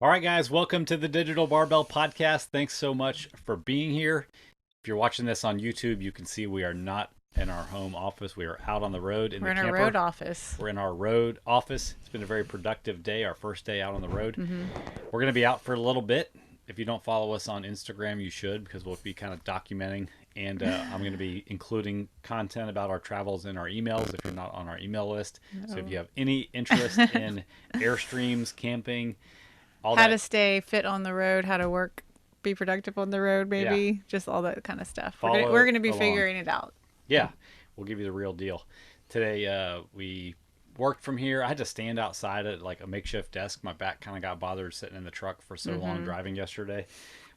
All right, guys, welcome to the Digital Barbell Podcast. Thanks so much for being here. If you're watching this on YouTube, you can see we are not in our home office. We are out on the road in We're the in camper. our road office. We're in our road office. It's been a very productive day, our first day out on the road. Mm-hmm. We're going to be out for a little bit. If you don't follow us on Instagram, you should, because we'll be kind of documenting. And I'm going to be including content about our travels in our emails if you're not on our email list. So if you have any interest in Airstreams, camping, how to stay fit on the road, how to work, be productive on the road, maybe just all that kind of stuff. We're gonna be figuring it out. Yeah, we'll give you the real deal. Today we worked from here. I had to stand outside at like a makeshift desk. My back kind of got bothered sitting in the truck for so long driving yesterday,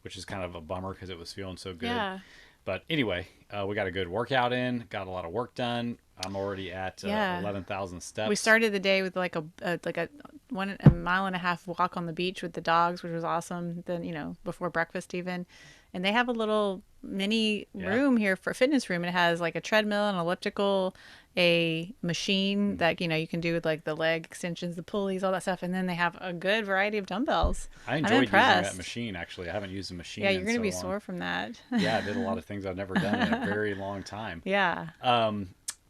which is kind of a bummer because it was feeling so good. Yeah. But anyway, we got a good workout in, got a lot of work done. I'm already at 11,000 steps. We started the day with like a mile and a half walk on the beach with the dogs, which was awesome. Then, before breakfast even. And they have a little mini room here for a fitness room. It has like a treadmill, an elliptical, a machine that, you can do with like the leg extensions, the pulleys, all that stuff. And then they have a good variety of dumbbells. I enjoyed using that machine, actually. I haven't used the machine Yeah, you're going to be long. sore from that. Yeah, I did a lot of things I've never done in a very long time. Yeah.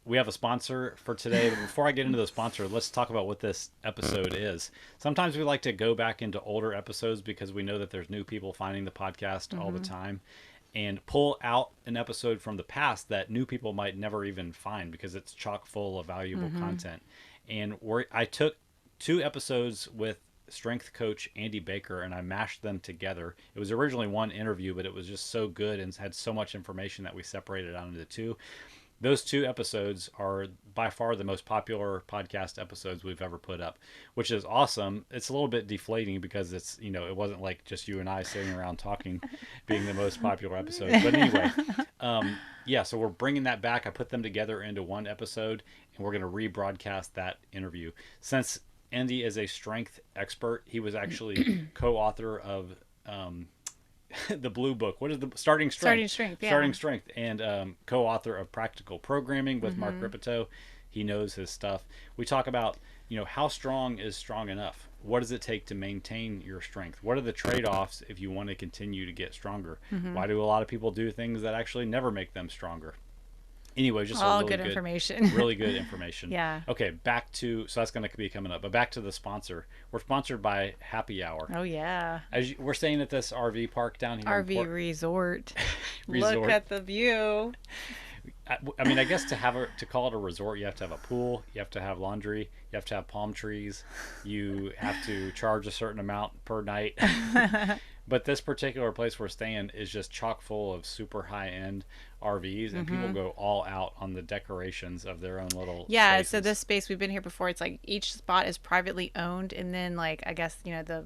We have a sponsor for today, but before I get into the sponsor, let's talk about what this episode is. Sometimes we like to go back into older episodes because we know that there's new people finding the podcast all the time, and pull out an episode from the past that new people might never even find because it's chock full of valuable content. And I took 2 episodes with strength coach Andy Baker and I mashed them together. It was originally one interview, but it was just so good and had so much information that we separated out into 2. Those 2 episodes are by far the most popular podcast episodes we've ever put up, which is awesome. It's a little bit deflating because it's, it wasn't like just you and I sitting around talking being the most popular episode. But anyway, so we're bringing that back. I put them together into one episode and we're going to rebroadcast that interview. Since Andy is a strength expert, he was actually co-author of the blue book. What is the Starting Strength? Starting Strength, and co-author of Practical Programming with Mark Ripito. He knows his stuff. We talk about how strong is strong enough. What does it take to maintain your strength? What are the trade-offs if you want to continue to get stronger? Why do a lot of people do things that actually never make them stronger? Anyway, just all good information. Really good information. Yeah. Okay, so that's going to be coming up. But back to the sponsor. We're sponsored by Happy Hour. Oh, yeah. We're staying at this RV park down here. RV resort. Look at the view. I mean, I guess to call it a resort, you have to have a pool, you have to have laundry, you have to have palm trees, you have to charge a certain amount per night. But this particular place we're staying is just chock full of super high-end RVs, and people go all out on the decorations of their own little spaces. So this space, we've been here before, it's like each spot is privately owned, and then like I guess the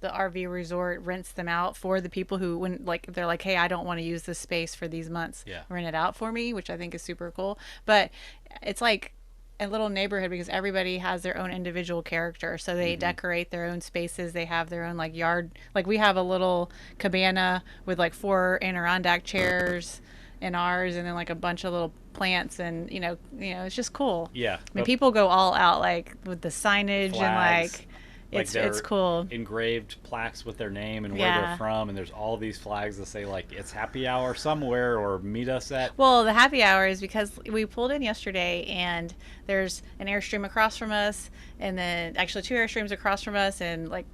RV resort rents them out for the people who, when like they're like, hey, I don't want to use this space for these months, rent it out for me, which I think is super cool. But it's like a little neighborhood because everybody has their own individual character, so they decorate their own spaces. They have their own like yard, like we have a little cabana with like 4 Adirondack chairs in ours, and then like a bunch of little plants, and it's just cool. I mean, people go all out like with the signage flags, and it's cool. Engraved plaques with their name and where they're from, and there's all these flags that say like it's happy hour somewhere or meet us at. Well, the happy hour is because we pulled in yesterday and there's an Airstream across from us, and then actually 2 Airstreams across from us, and like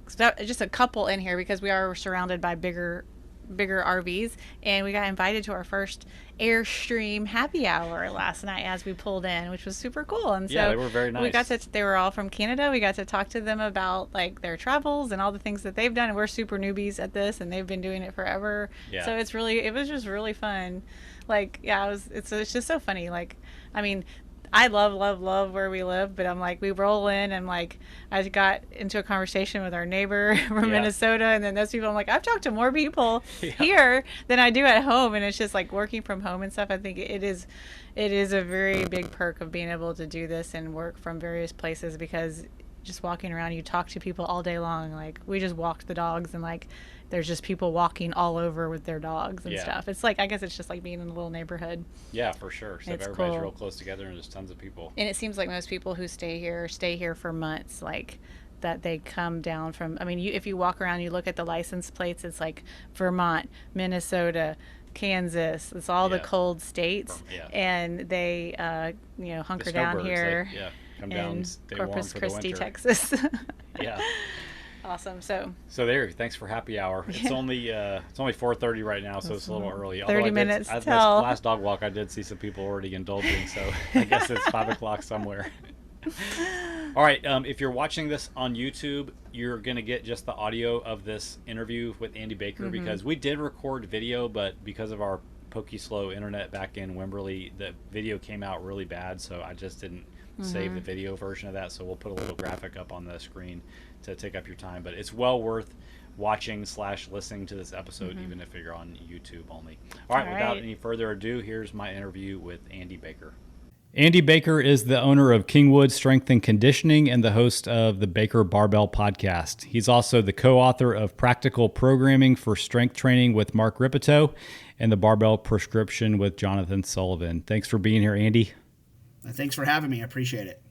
just a couple in here because we are surrounded by bigger RVs, and we got invited to our first Airstream happy hour last night as we pulled in, which was super cool. And so they were very nice. They were all from Canada. We got to talk to them about like their travels and all the things that they've done, and we're super newbies at this, and they've been doing it forever. So it was just really fun. Like, it's just so funny. Like, I mean, I love where we live, but I'm like, we roll in, and like, I got into a conversation with our neighbor from Minnesota, and then those people, I'm like, I've talked to more people here than I do at home, and it's just like working from home and stuff. I think it is a very big perk of being able to do this and work from various places, because just walking around, you talk to people all day long. Like, we just walked the dogs, and like, there's just people walking all over with their dogs and stuff. It's like, I guess it's just like being in a little neighborhood. Yeah, for sure. So everybody's real close together, and there's tons of people. And it seems like most people who stay here for months. Like, that they come down from. I mean, if you walk around, you look at the license plates, it's like Vermont, Minnesota, Kansas. It's all the cold states, and they hunker down here. Come down, stay Corpus warm Christi, for the winter. Texas. Yeah. Awesome. So there. Thanks for happy hour. It's only 4:30 right now, so it's a little early. 30 minutes till. This last dog walk, I did see some people already indulging, so I guess it's 5:00 somewhere. All right. If you're watching this on YouTube, you're gonna get just the audio of this interview with Andy Baker, because we did record video, but because of our pokey slow internet back in Wimberley, the video came out really bad, so I just didn't save the video version of that. So we'll put a little graphic up on the screen to take up your time, but it's well worth watching / listening to this episode, even if you're on YouTube only. All right, without any further ado, here's my interview with Andy Baker. Andy Baker is the owner of Kingwood Strength and Conditioning and the host of the Baker Barbell podcast. He's also the co-author of Practical Programming for Strength Training with Mark Ripito and the Barbell Prescription with Jonathan Sullivan. Thanks for being here, Andy. Thanks for having me. I appreciate it.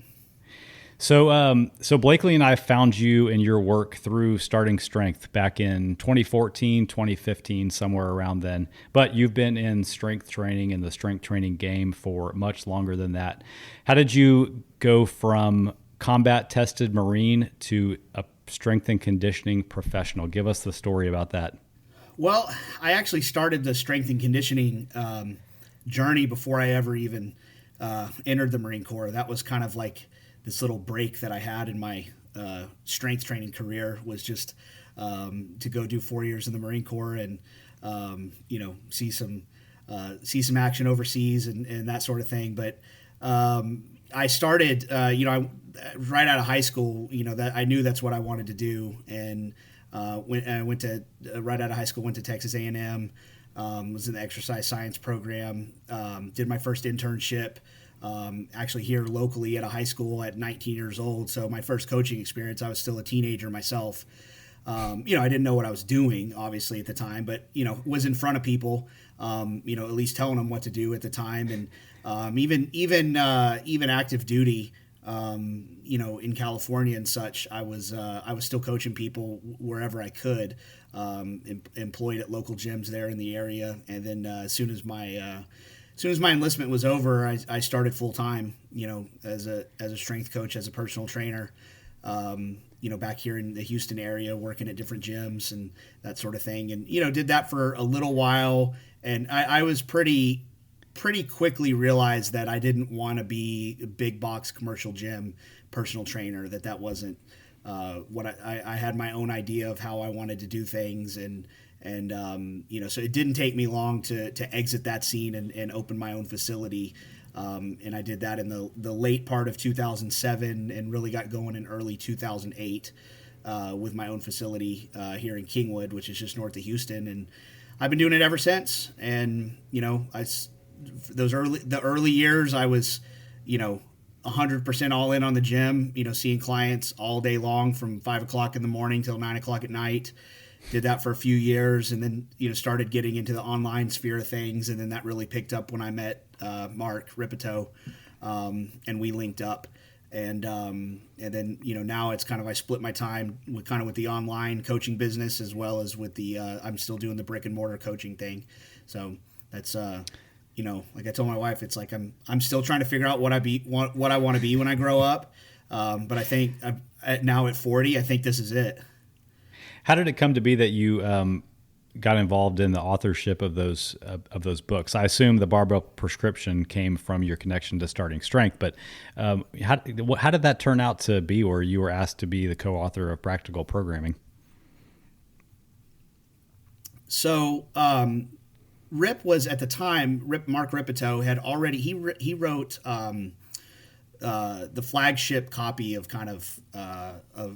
So Blakely and I found you and your work through Starting Strength back in 2014, 2015, somewhere around then. But you've been in strength training and the strength training game for much longer than that. How did you go from combat tested Marine to a strength and conditioning professional? Give us the story about that. Well, I actually started the strength and conditioning journey before I ever even entered the Marine Corps. That was kind of like this little break that I had in my strength training career, was just to go do 4 years in the Marine Corps and see some action overseas and that sort of thing. But I started right out of high school. That I knew that's what I wanted to do, and went to right out of high school, went to Texas A&M. Was in the exercise science program. Did my first internship actually here locally at a high school at 19 years old. So my first coaching experience, I was still a teenager myself. I didn't know what I was doing, obviously, at the time, but, was in front of people, at least telling them what to do at the time. And even active duty, in California and such, I was still coaching people wherever I could, employed at local gyms there in the area. And then as soon as my enlistment was over, I started full time, as a strength coach, as a personal trainer, back here in the Houston area, working at different gyms and that sort of thing. And, did that for a little while. And I was pretty quickly realized that I didn't want to be a big box commercial gym personal trainer, that wasn't what I had my own idea of how I wanted to do things. And so it didn't take me long to exit that scene and open my own facility. And I did that in the late part of 2007 and really got going in early 2008 with my own facility here in Kingwood, which is just north of Houston. And I've been doing it ever since. And, the early years, I was, 100% all in on the gym, seeing clients all day long from 5 o'clock in the morning till 9 o'clock at night. Did that for a few years, and then started getting into the online sphere of things, and then that really picked up when I met Mark Ripito, and we linked up, and then now it's kind of I split my time with the online coaching business as well as with the I'm still doing the brick and mortar coaching thing, so that's like I told my wife, it's like I'm still trying to figure out what I want to be when I grow up, but I think now at 40, I think this is it. How did it come to be that you got involved in the authorship of those books? I assume the Barbell Prescription came from your connection to Starting Strength, but how did that turn out to be where you were asked to be the co-author of Practical Programming? So Rip was at the time, Mark Ripito had already, he wrote the flagship copy of kind of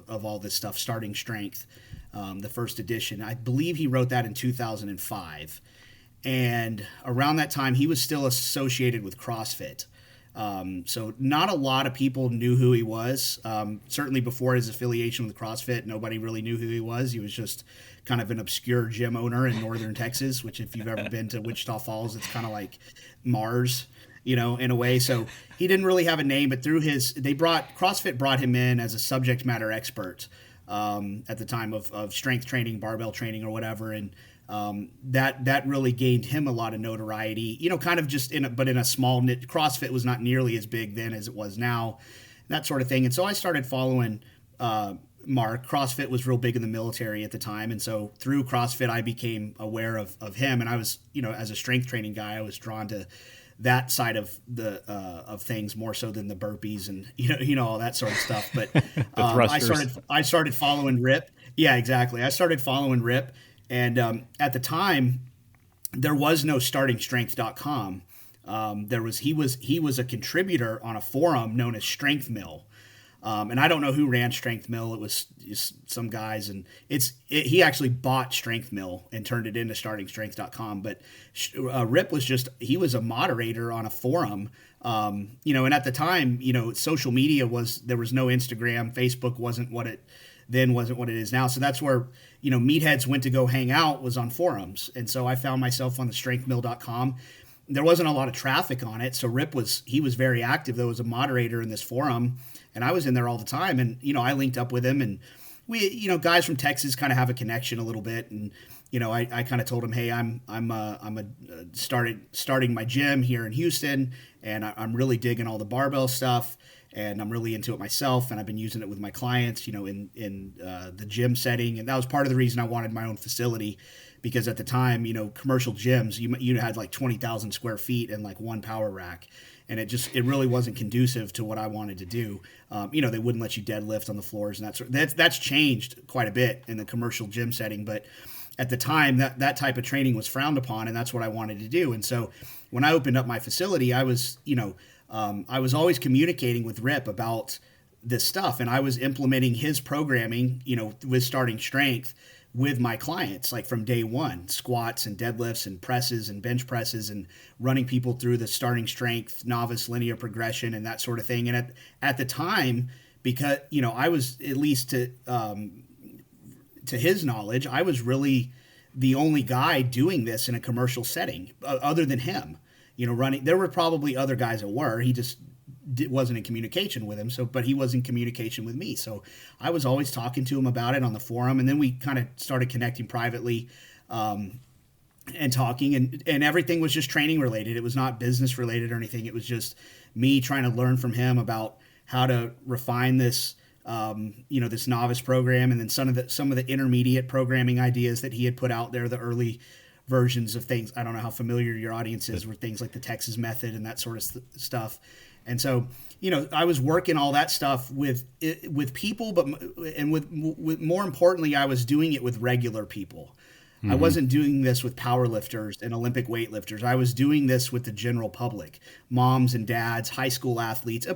all this stuff, Starting Strength. The first edition. I believe he wrote that in 2005. And around that time, he was still associated with CrossFit. So not a lot of people knew who he was. Certainly before his affiliation with CrossFit, nobody really knew who he was. He was just kind of an obscure gym owner in northern Texas, which if you've ever been to Wichita Falls, it's kind of like Mars. in a way. So he didn't really have a name, but through CrossFit brought him in as a subject matter expert at the time of strength training, barbell training, or whatever. And that really gained him a lot of notoriety, kind of just in a small niche. CrossFit was not nearly as big then as it was now, that sort of thing. And so I started following Mark. CrossFit was real big in the military at the time. And so through CrossFit, I became aware of him. And I was, as a strength training guy, I was drawn to that side of of things more so than the burpees and, all that sort of stuff. But I started following Rip. Yeah, exactly. I started following Rip. And at the time, there was no startingstrength.com. He was a contributor on a forum known as Strength Mill. And I don't know who ran Strength Mill. It was just some guys, and he actually bought Strength Mill and turned it into startingstrength.com. But Rip he was a moderator on a forum, and at the time, social media there was no Instagram, Facebook wasn't what it is now. So that's where, meatheads went to go hang out, was on forums. And so I found myself on the strengthmill.com. There wasn't a lot of traffic on it. So Rip was very active, though, as a moderator in this forum. And I was in there all the time. And, I linked up with him, and we, guys from Texas kind of have a connection a little bit. And, I kind of told him, hey, I'm starting my gym here in Houston, and I'm really digging all the barbell stuff. And I'm really into it myself, and I've been using it with my clients, in the gym setting. And that was part of the reason I wanted my own facility, because at the time, commercial gyms, you had like 20,000 square feet and like one power rack. And it really wasn't conducive to what I wanted to do. They wouldn't let you deadlift on the floors, and that's changed quite a bit in the commercial gym setting. But at the time, that type of training was frowned upon, and that's what I wanted to do. And so when I opened up my facility, I was always communicating with Rip about this stuff, and I was implementing his programming, with starting strength with my clients, like from day one, squats and deadlifts and presses and bench presses, and running people through the starting strength, novice linear progression, and that sort of thing. And at the time, because, I was, at least to his knowledge, I was really the only guy doing this in a commercial setting other than him. Running. There were probably other guys that were. He just wasn't in communication with him. But he was in communication with me. So I was always talking to him about it on the forum, and then we kind of started connecting privately, and talking, and everything was just training related. It was not business related or anything. It was just me trying to learn from him about how to refine this, this novice program, and then some of the intermediate programming ideas that he had put out there, the early versions of things. I don't know how familiar your audience is with things like the Texas method and that sort of stuff. And so, I was working all that stuff with people, but with more importantly, I was doing it with regular people. Mm-hmm. I wasn't doing this with powerlifters and Olympic weightlifters. I was doing this with the general public, moms and dads, high school athletes,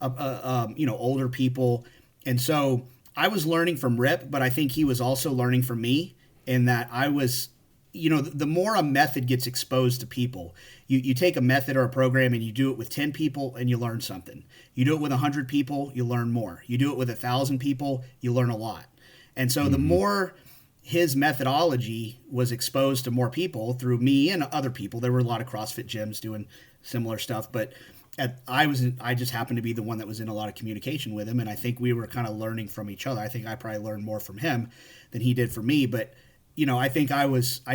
older people. And so I was learning from Rip, but I think he was also learning from me, in that I was, the more a method gets exposed to people, you take a method or a program and you do it with 10 people and you learn something. You do it with 100 people, you learn more. You do it with 1,000 people, you learn a lot. And so the more his methodology was exposed to more people through me and other people, there were a lot of CrossFit gyms doing similar stuff, but I just happened to be the one that was in a lot of communication with him. And I think we were kind of learning from each other. I think I probably learned more from him than he did from me, but I think I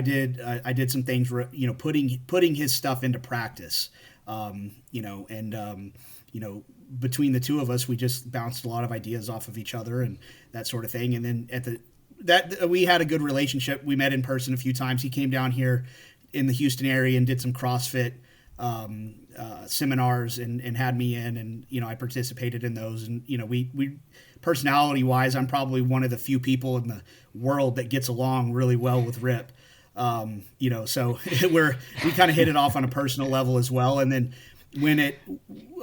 did some things where, putting his stuff into practice, between the two of us, we just bounced a lot of ideas off of each other and that sort of thing. And then we had a good relationship. We met in person a few times. He came down here in the Houston area and did some CrossFit seminars and had me in, and I participated in those, and we personality wise, I'm probably one of the few people in the world that gets along really well with Rip, so we kind of hit it off on a personal level as well. And then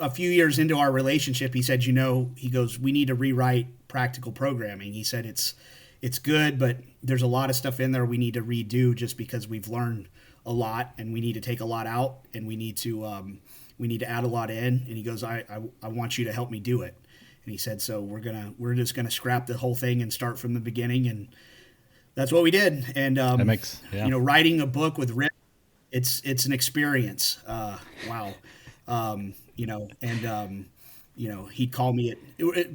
a few years into our relationship, he said, he goes, we need to rewrite practical programming. He said it's good, but there's a lot of stuff in there we need to redo, just because we've learned a lot and we need to take a lot out, and we need to add a lot in. And he goes, I want you to help me do it. And he said, so we're just gonna scrap the whole thing and start from the beginning. And that's what we did. And that makes, writing a book with Rick, it's an experience. Wow. you know, and you know, he'd call me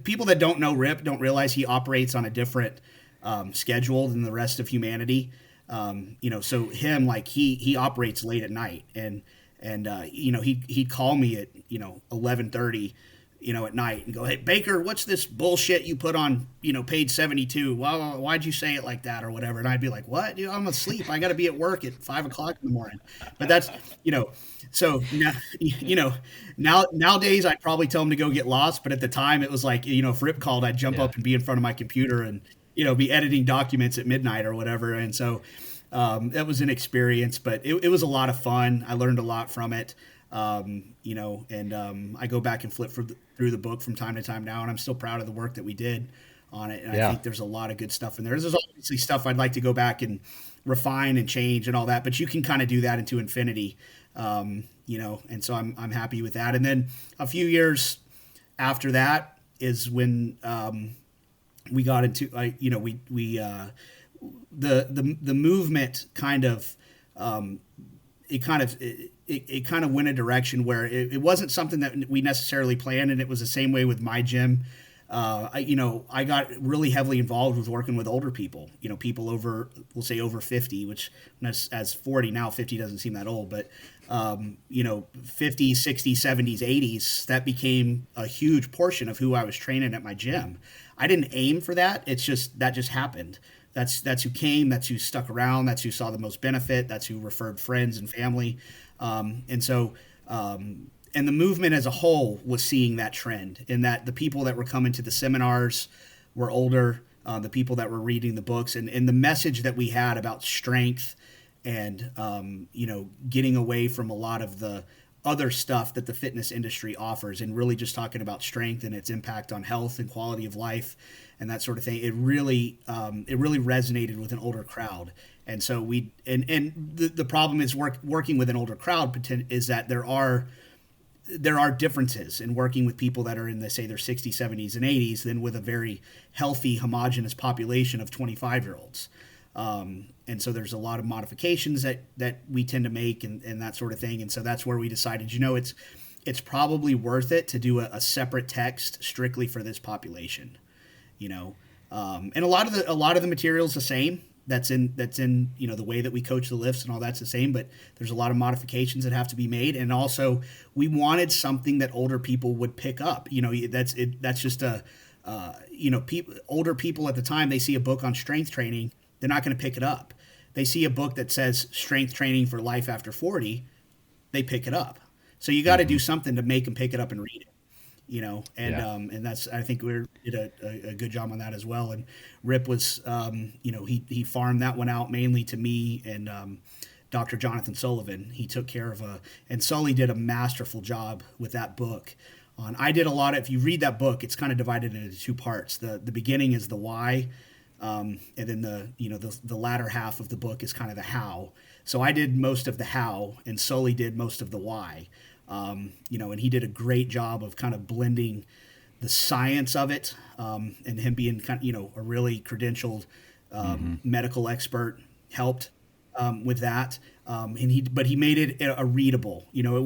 people that don't know Rip don't realize he operates on a different schedule than the rest of humanity. You know, so him, like he operates late at night, and you know, he'd call me at, you know, 11:30, you know, at night and go, "Hey Baker, what's this bullshit you put on, you know, page 72? Well, why'd you say it like that or whatever?" And I'd be like, "What? Dude, I'm asleep. I got to be at work at 5 o'clock in the morning." But that's, you know, so now, you know, nowadays I'd probably tell him to go get lost, but at the time it was like, you know, if Rip called, I'd jump up and be in front of my computer and, you know, be editing documents at midnight or whatever. And so that was an experience, but it was a lot of fun. I learned a lot from it. You know, and I go back and flip through the book from time to time now, and I'm still proud of the work that we did on it. And I think there's a lot of good stuff in there. There's obviously stuff I'd like to go back and refine and change and all that, but you can kind of do that into infinity, you know, and so I'm happy with that. And then a few years after that is when we got into, you know, the movement kind of, it kind of went a direction where it wasn't something that we necessarily planned, and it was the same way with my gym. You know, I got really heavily involved with working with older people, you know, people over, we'll say over 50, which as 40 now, 50 doesn't seem that old, but, you know, 50s, 60s, 70s, 80s, that became a huge portion of who I was training at my gym. I didn't aim for that. That just happened. That's who came, that's who stuck around, that's who saw the most benefit, that's who referred friends and family. And so, and the movement as a whole was seeing that trend, in that the people that were coming to the seminars were older, the people that were reading the books, and the message that we had about strength and, you know, getting away from a lot of the other stuff that the fitness industry offers, and really just talking about strength and its impact on health and quality of life and that sort of thing. It really resonated with an older crowd. And so the problem is working with an older crowd is that there are differences in working with people that are in, say, their 60s, 70s, and 80s than with a very healthy, homogenous population of 25-year-olds. And so there's a lot of modifications that we tend to make and that sort of thing. And so that's where we decided, you know, it's probably worth it to do a separate text strictly for this population, you know. And a lot of the material's the same. That's in, you know, the way that we coach the lifts and all that's the same, but there's a lot of modifications that have to be made. And also we wanted something that older people would pick up. You know, that's just you know, older people at the time, they see a book on strength training, they're not going to pick it up. They see a book that says strength training for life after 40, they pick it up. So you got to do something to make them pick it up and read it. You know, and and that's, I think we did a good job on that as well. And Rip was, you know, he farmed that one out mainly to me and Dr. Jonathan Sullivan. He took care of and Sully did a masterful job with that book. I did a lot of, if you read that book, it's kind of divided into two parts. The beginning is the why, and then the latter half of the book is kind of the how. So I did most of the how, and Sully did most of the why. You know, and he did a great job of kind of blending the science of it, and him being kind of, you know, a really credentialed medical expert helped with that. But he made it a readable. You know, it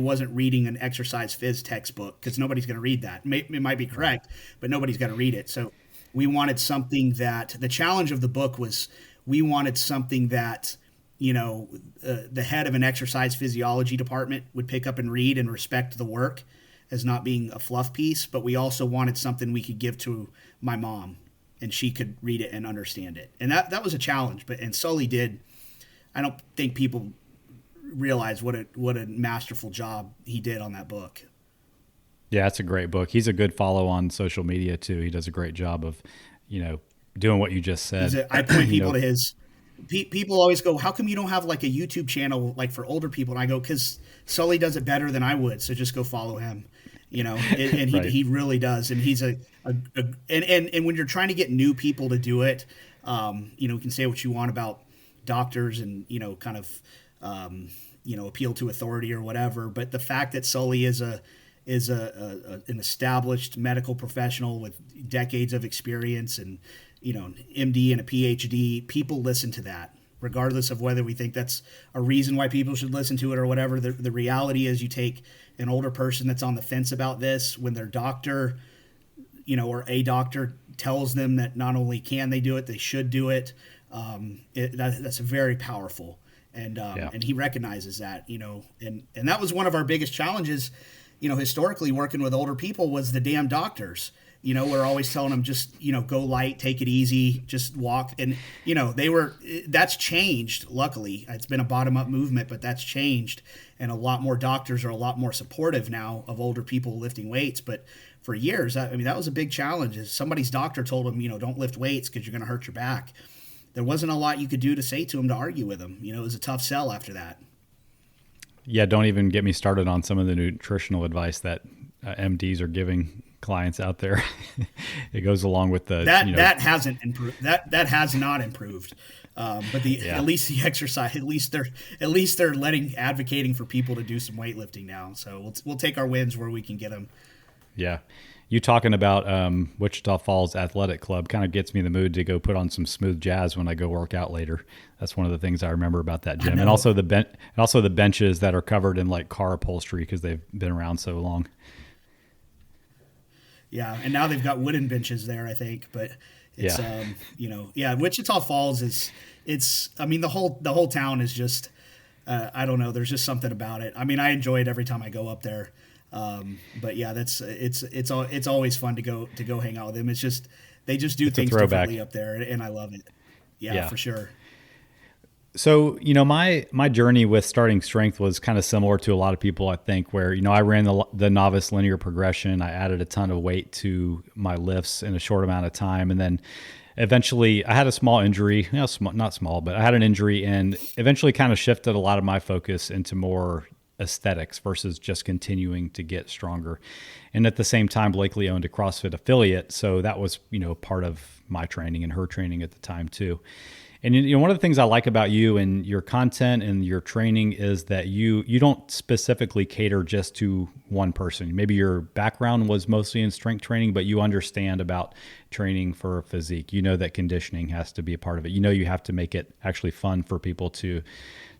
wasn't reading an exercise phys textbook, because nobody's going to read that. It might be correct, but nobody's going to read it. So we wanted something that the challenge of the book was, we wanted something that, you know, the head of an exercise physiology department would pick up and read and respect the work as not being a fluff piece. But we also wanted something we could give to my mom, and she could read it and understand it. And that was a challenge. And Sully did. I don't think people realize what a masterful job he did on that book. Yeah, it's a great book. He's a good follow on social media too. He does a great job of, you know, doing what you just said. I point people to his. People always go, "How come you don't have like a YouTube channel like for older people?" And I go, "Because Sully does it better than I would. So just go follow him." You know, and right. he really does. And he's and when you're trying to get new people to do it, you know, you can say what you want about doctors and, you know, kind of, you know, appeal to authority or whatever. But the fact that Sully is an established medical professional with decades of experience and, you know, an MD and a PhD, people listen to that. regardless of whether we think that's a reason why people should listen to it or whatever. The reality is, you take an older person that's on the fence about this, when their doctor, or a doctor tells them that not only can they do it, they should do it. That's very powerful. And he recognizes that, and that was one of our biggest challenges, historically working with older people, was the damn doctors. We're always telling them, just, go light, take it easy, just walk. And, that's changed. Luckily, it's been a bottom up movement, but that's changed. And a lot more doctors are a lot more supportive now of older people lifting weights. But for years, that was a big challenge. Is somebody's doctor told them, don't lift weights because you're going to hurt your back. There wasn't a lot you could do to say to them to argue with them. It was a tough sell after that. Yeah. Don't even get me started on some of the nutritional advice that MDs are giving clients out there. It goes along with that hasn't improved. That has not improved. But at least the exercise, at least they're advocating for people to do some weightlifting now. So we'll take our wins where we can get them. Yeah. You talking about Wichita Falls Athletic Club kind of gets me in the mood to go put on some smooth jazz when I go work out later. That's one of the things I remember about that gym. And also the benches that are covered in like car upholstery because they've been around so long. Yeah, and now they've got wooden benches there, I think. But it's Wichita Falls the whole town is just I don't know. There's just something about it. I enjoy it every time I go up there. But yeah, it's always fun to go hang out with them. It's just they just do things differently up there, and I love it. Yeah, for sure. So, my journey with starting strength was kind of similar to a lot of people, I think, where, I ran the novice linear progression. I added a ton of weight to my lifts in a short amount of time. And then eventually I had a small injury, not small, but I had an injury, and eventually kind of shifted a lot of my focus into more aesthetics versus just continuing to get stronger. And at the same time, Blakely owned a CrossFit affiliate. So that was, part of my training and her training at the time too. And one of the things I like about you and your content and your training is that you don't specifically cater just to one person. Maybe your background was mostly in strength training, but you understand about training for physique. You know that conditioning has to be a part of it. You have to make it actually fun for people to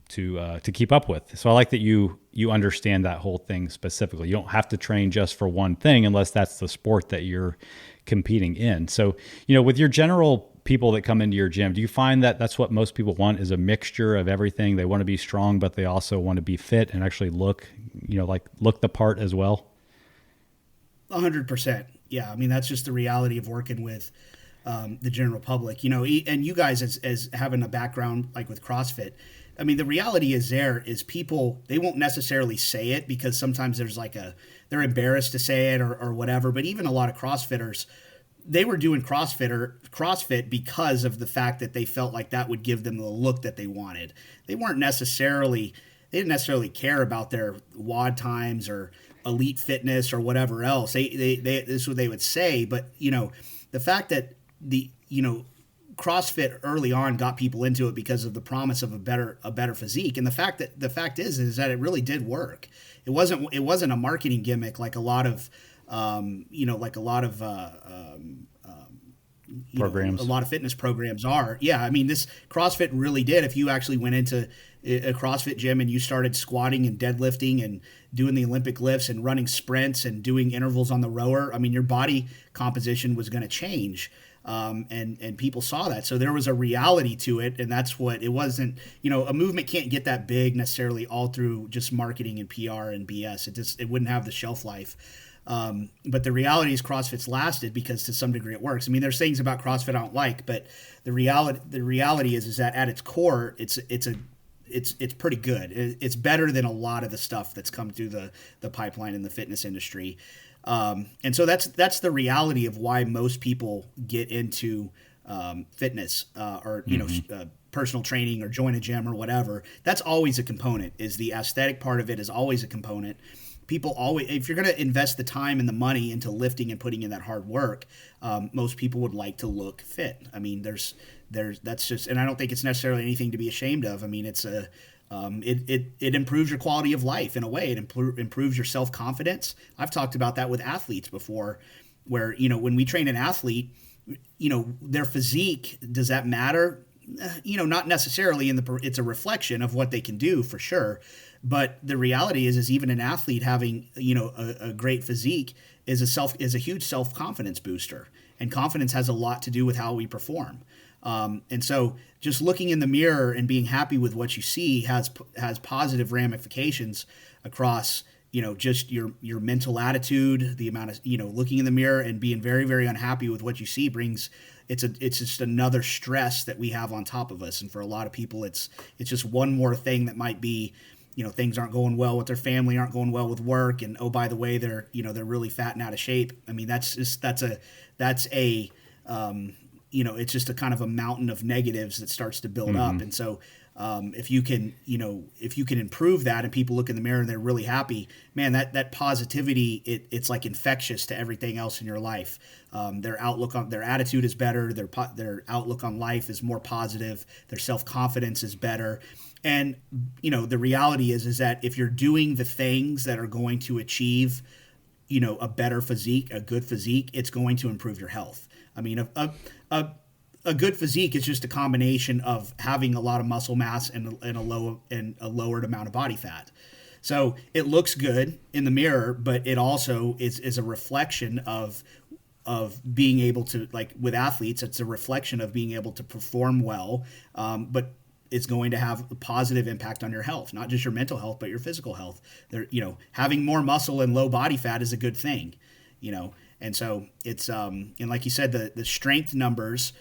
keep up with. So I like that you understand that whole thing specifically. You don't have to train just for one thing unless that's the sport that you're competing in. So, with your general people that come into your gym, do you find that that's what most people want, is a mixture of everything? They want to be strong, but they also want to be fit and actually look the part as well? 100%. Yeah. That's just the reality of working with the general public, and you guys as having a background like with CrossFit. The reality is people, they won't necessarily say it because sometimes there's they're embarrassed to say it or whatever. But even a lot of CrossFitters, they were doing CrossFit because of the fact that they felt like that would give them the look that they wanted. They didn't necessarily care about their WOD times or elite fitness or whatever else. This is what they would say. But, the fact that CrossFit early on got people into it because of the promise of a better physique. And the fact is that it really did work. It wasn't a marketing gimmick like a lot of, programs. A lot of fitness programs are. Yeah. This CrossFit really did. If you actually went into a CrossFit gym and you started squatting and deadlifting and doing the Olympic lifts and running sprints and doing intervals on the rower, your body composition was going to change. And people saw that. So there was a reality to it. And that's what it wasn't, a movement can't get that big necessarily all through just marketing and PR and BS. It wouldn't have the shelf life. But the reality is CrossFit's lasted because to some degree it works. There's things about CrossFit I don't like, but the reality is that at its core, it's pretty good. It's better than a lot of the stuff that's come through the pipeline in the fitness industry. And so that's the reality of why most people get into fitness or personal training or join a gym or whatever. That's always a component. Is the aesthetic part of it is always a component. People always, if you're going to invest the time and the money into lifting and putting in that hard work, most people would like to look fit. That's just, and I don't think it's necessarily anything to be ashamed of. It improves your quality of life in a way. It improves your self-confidence. I've talked about that with athletes before, where, when we train an athlete, their physique, does that matter? not necessarily it's a reflection of what they can do for sure. But the reality is even an athlete having, a great physique is a huge self-confidence booster, and confidence has a lot to do with how we perform. And so just looking in the mirror and being happy with what you see has positive ramifications across, just your mental attitude. The amount of, looking in the mirror and being very, very unhappy with what you see it's just another stress that we have on top of us. And for a lot of people, it's just one more thing that might be, things aren't going well with their family, aren't going well with work. And, oh, by the way, they're really fat and out of shape. I mean, it's just a kind of a mountain of negatives that starts to build up. And so, if you can improve that and people look in the mirror and they're really happy, man, that positivity, it's like infectious to everything else in your life. Their attitude is better. Their outlook on life is more positive. Their self-confidence is better. And, the reality is that if you're doing the things that are going to achieve, a better physique, a good physique, it's going to improve your health. I mean, a good physique is just a combination of having a lot of muscle mass and a lowered amount of body fat. So it looks good in the mirror, but it also is a reflection of being able to, like with athletes, it's a reflection of being able to perform well, but it's going to have a positive impact on your health, not just your mental health, but your physical health. Having more muscle and low body fat is a good thing, and so it's and like you said, the strength numbers,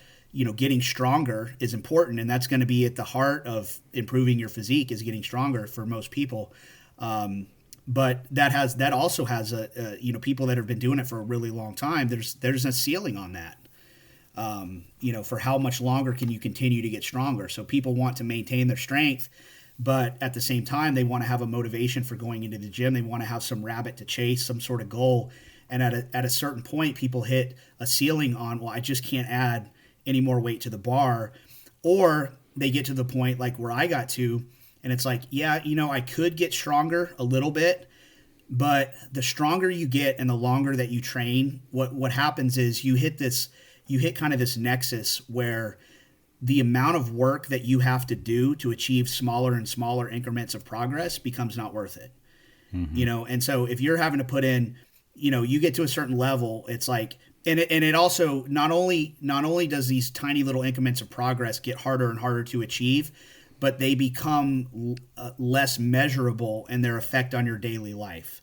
getting stronger is important, and that's going to be at the heart of improving your physique, is getting stronger for most people. But that also has people that have been doing it for a really long time. There's a ceiling on that. For how much longer can you continue to get stronger? So people want to maintain their strength, but at the same time, they want to have a motivation for going into the gym. They want to have some rabbit to chase, some sort of goal. And at a certain point, people hit a ceiling on, well, I just can't add any more weight to the bar. Or they get to the point like where I got to, and it's like, yeah, I could get stronger a little bit, but the stronger you get and the longer that you train, what happens is you hit kind of this nexus where the amount of work that you have to do to achieve smaller and smaller increments of progress becomes not worth it. And so if you're having to put in, you get to a certain level, it's like, and it also not only does these tiny little increments of progress get harder and harder to achieve, but they become less measurable in their effect on your daily life.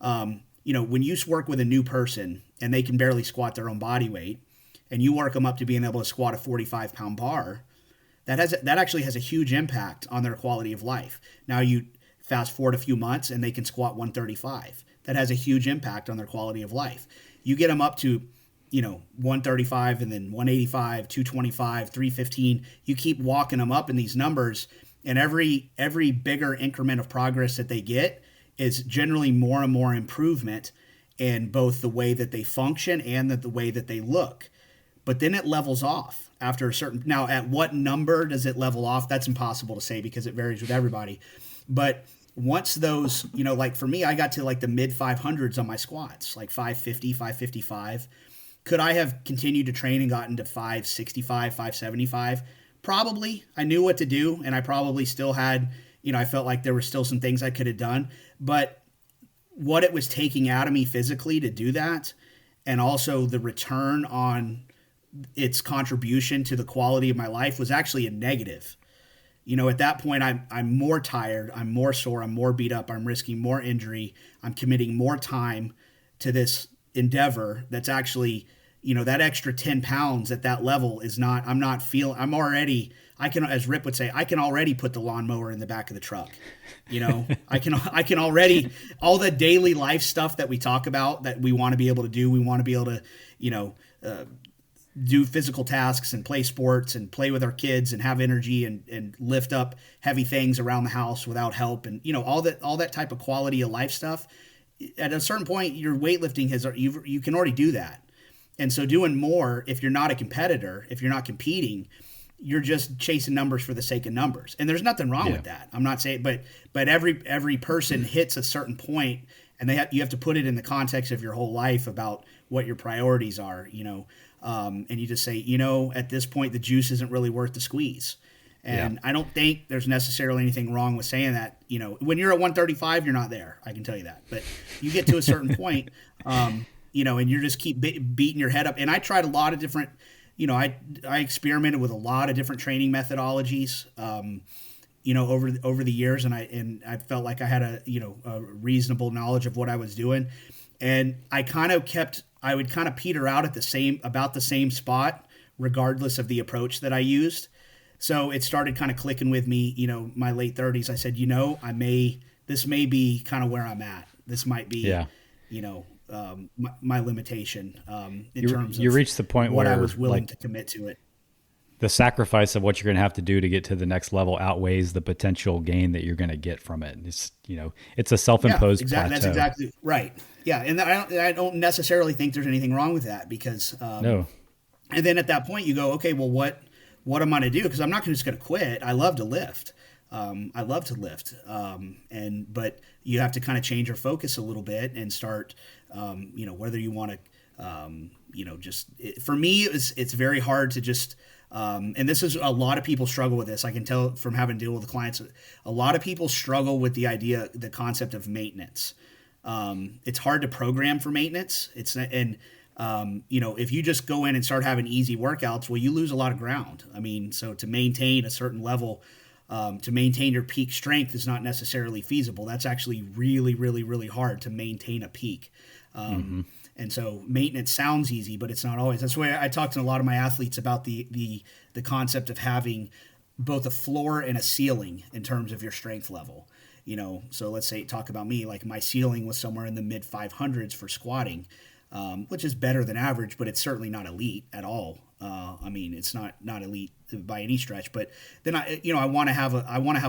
When you work with a new person and they can barely squat their own body weight, and you work them up to being able to squat a 45-pound bar, that actually has a huge impact on their quality of life. Now you fast forward a few months and they can squat 135. That has a huge impact on their quality of life. You get them up to, 135 and then 185, 225, 315. You keep walking them up in these numbers, and every bigger increment of progress that they get is generally more and more improvement in both the way that they function and the way that they look. But then it levels off after a certain. Now, at what number does it level off? That's impossible to say because it varies with everybody. But once those, like for me, I got to like the mid 500s on my squats, like 550, 555. Could I have continued to train and gotten to 565, 575? Probably. I knew what to do, and I probably still had, I felt like there were still some things I could have done. But what it was taking out of me physically to do that, and also the return on its contribution to the quality of my life, was actually a negative. At that point, I'm more tired, I'm more sore, I'm more beat up, I'm risking more injury, I'm committing more time to this endeavor that's actually, that extra 10 pounds at that level is not, I can, as Rip would say, I can already put the lawnmower in the back of the truck. I can already, all the daily life stuff that we talk about that we want to be able to do, we want to be able to, do physical tasks and play sports and play with our kids and have energy and lift up heavy things around the house without help. And, all that type of quality of life stuff. At a certain point, your weightlifting you can already do that. And so doing more, if you're not a competitor, if you're not competing, you're just chasing numbers for the sake of numbers. And there's nothing wrong with that. I'm not saying, but every person hits a certain point, and you have to put it in the context of your whole life about what your priorities are, And you just say, at this point, the juice isn't really worth the squeeze. And I don't think there's necessarily anything wrong with saying that. When you're at 135, you're not there. I can tell you that. But you get to a certain point, and you just keep beating your head up. And I tried a lot of different, I experimented with a lot of different training methodologies, over the years, and I felt like I had a reasonable knowledge of what I was doing, and I would kind of peter out at about the same spot, regardless of the approach that I used. So it started kind of clicking with me, my late 30s. I said, this may be kind of where I'm at. This might be, my limitation in terms of you reached the point what where I was willing to commit to it. The sacrifice of what you're going to have to do to get to the next level outweighs the potential gain that you're going to get from it. It's, it's a self-imposed plateau. That's exactly right. Yeah. And I don't necessarily think there's anything wrong with that because, no. And then at that point you go, okay, well, what am I going to do? Because I'm not just going to quit. I love to lift. But you have to kind of change your focus a little bit and start, whether you want to, for me, it's very hard to just, and this is a lot of people struggle with this. I can tell from having to deal with the clients, a lot of people struggle with the concept of maintenance. It's hard to program for maintenance. If you just go in and start having easy workouts, well, you lose a lot of ground. I mean, so to maintain a certain level, to maintain your peak strength is not necessarily feasible. That's actually really, really, really hard to maintain a peak. And so maintenance sounds easy, but it's not always. That's why I talk to a lot of my athletes about the concept of having both a floor and a ceiling in terms of your strength level. So let's say, talk about me, like my ceiling was somewhere in the mid 500s for squatting, which is better than average, but it's certainly not elite at all. It's not elite by any stretch, but then I want to have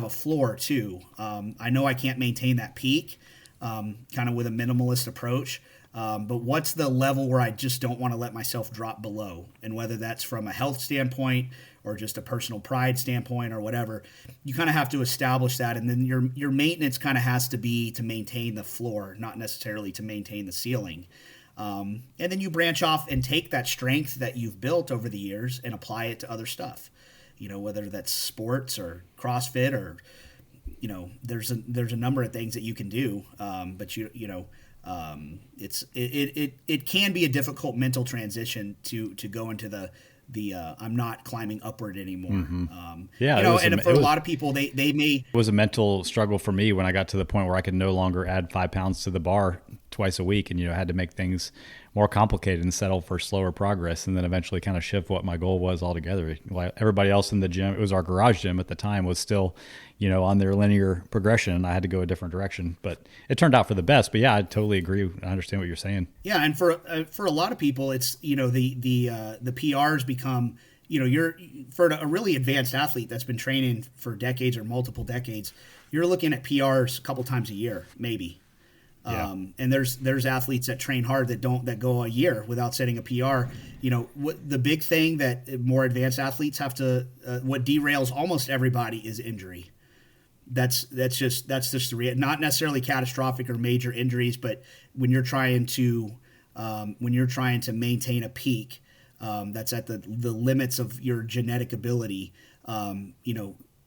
a floor too. I know I can't maintain that peak, kind of with a minimalist approach. But what's the level where I just don't want to let myself drop below? And whether that's from a health standpoint or just a personal pride standpoint or whatever, you kind of have to establish that. And then your maintenance kind of has to be to maintain the floor, not necessarily to maintain the ceiling. And then you branch off and take that strength that you've built over the years and apply it to other stuff, whether that's sports or CrossFit or, there's a number of things that you can do. But it can be a difficult mental transition to go into the I'm not climbing upward anymore. For a lot of people, they may. It was a mental struggle for me when I got to the point where I could no longer add 5 pounds to the bar twice a week, and had to make things more complicated and settle for slower progress, and then eventually kind of shift what my goal was altogether. Everybody else in the gym, it was our garage gym at the time, was still on their linear progression, and I had to go a different direction, but it turned out for the best. But yeah, I totally agree. I understand what you're saying. Yeah. And for a lot of people, it's, the PRs become, you're for a really advanced athlete that's been training for decades or multiple decades, you're looking at PRs a couple times a year, maybe. Yeah. And there's athletes that train hard that go a year without setting a PR. What the big thing that more advanced athletes have to, what derails almost everybody is injury. That's just the not necessarily catastrophic or major injuries, but when you're trying to maintain a peak, that's at the limits of your genetic ability,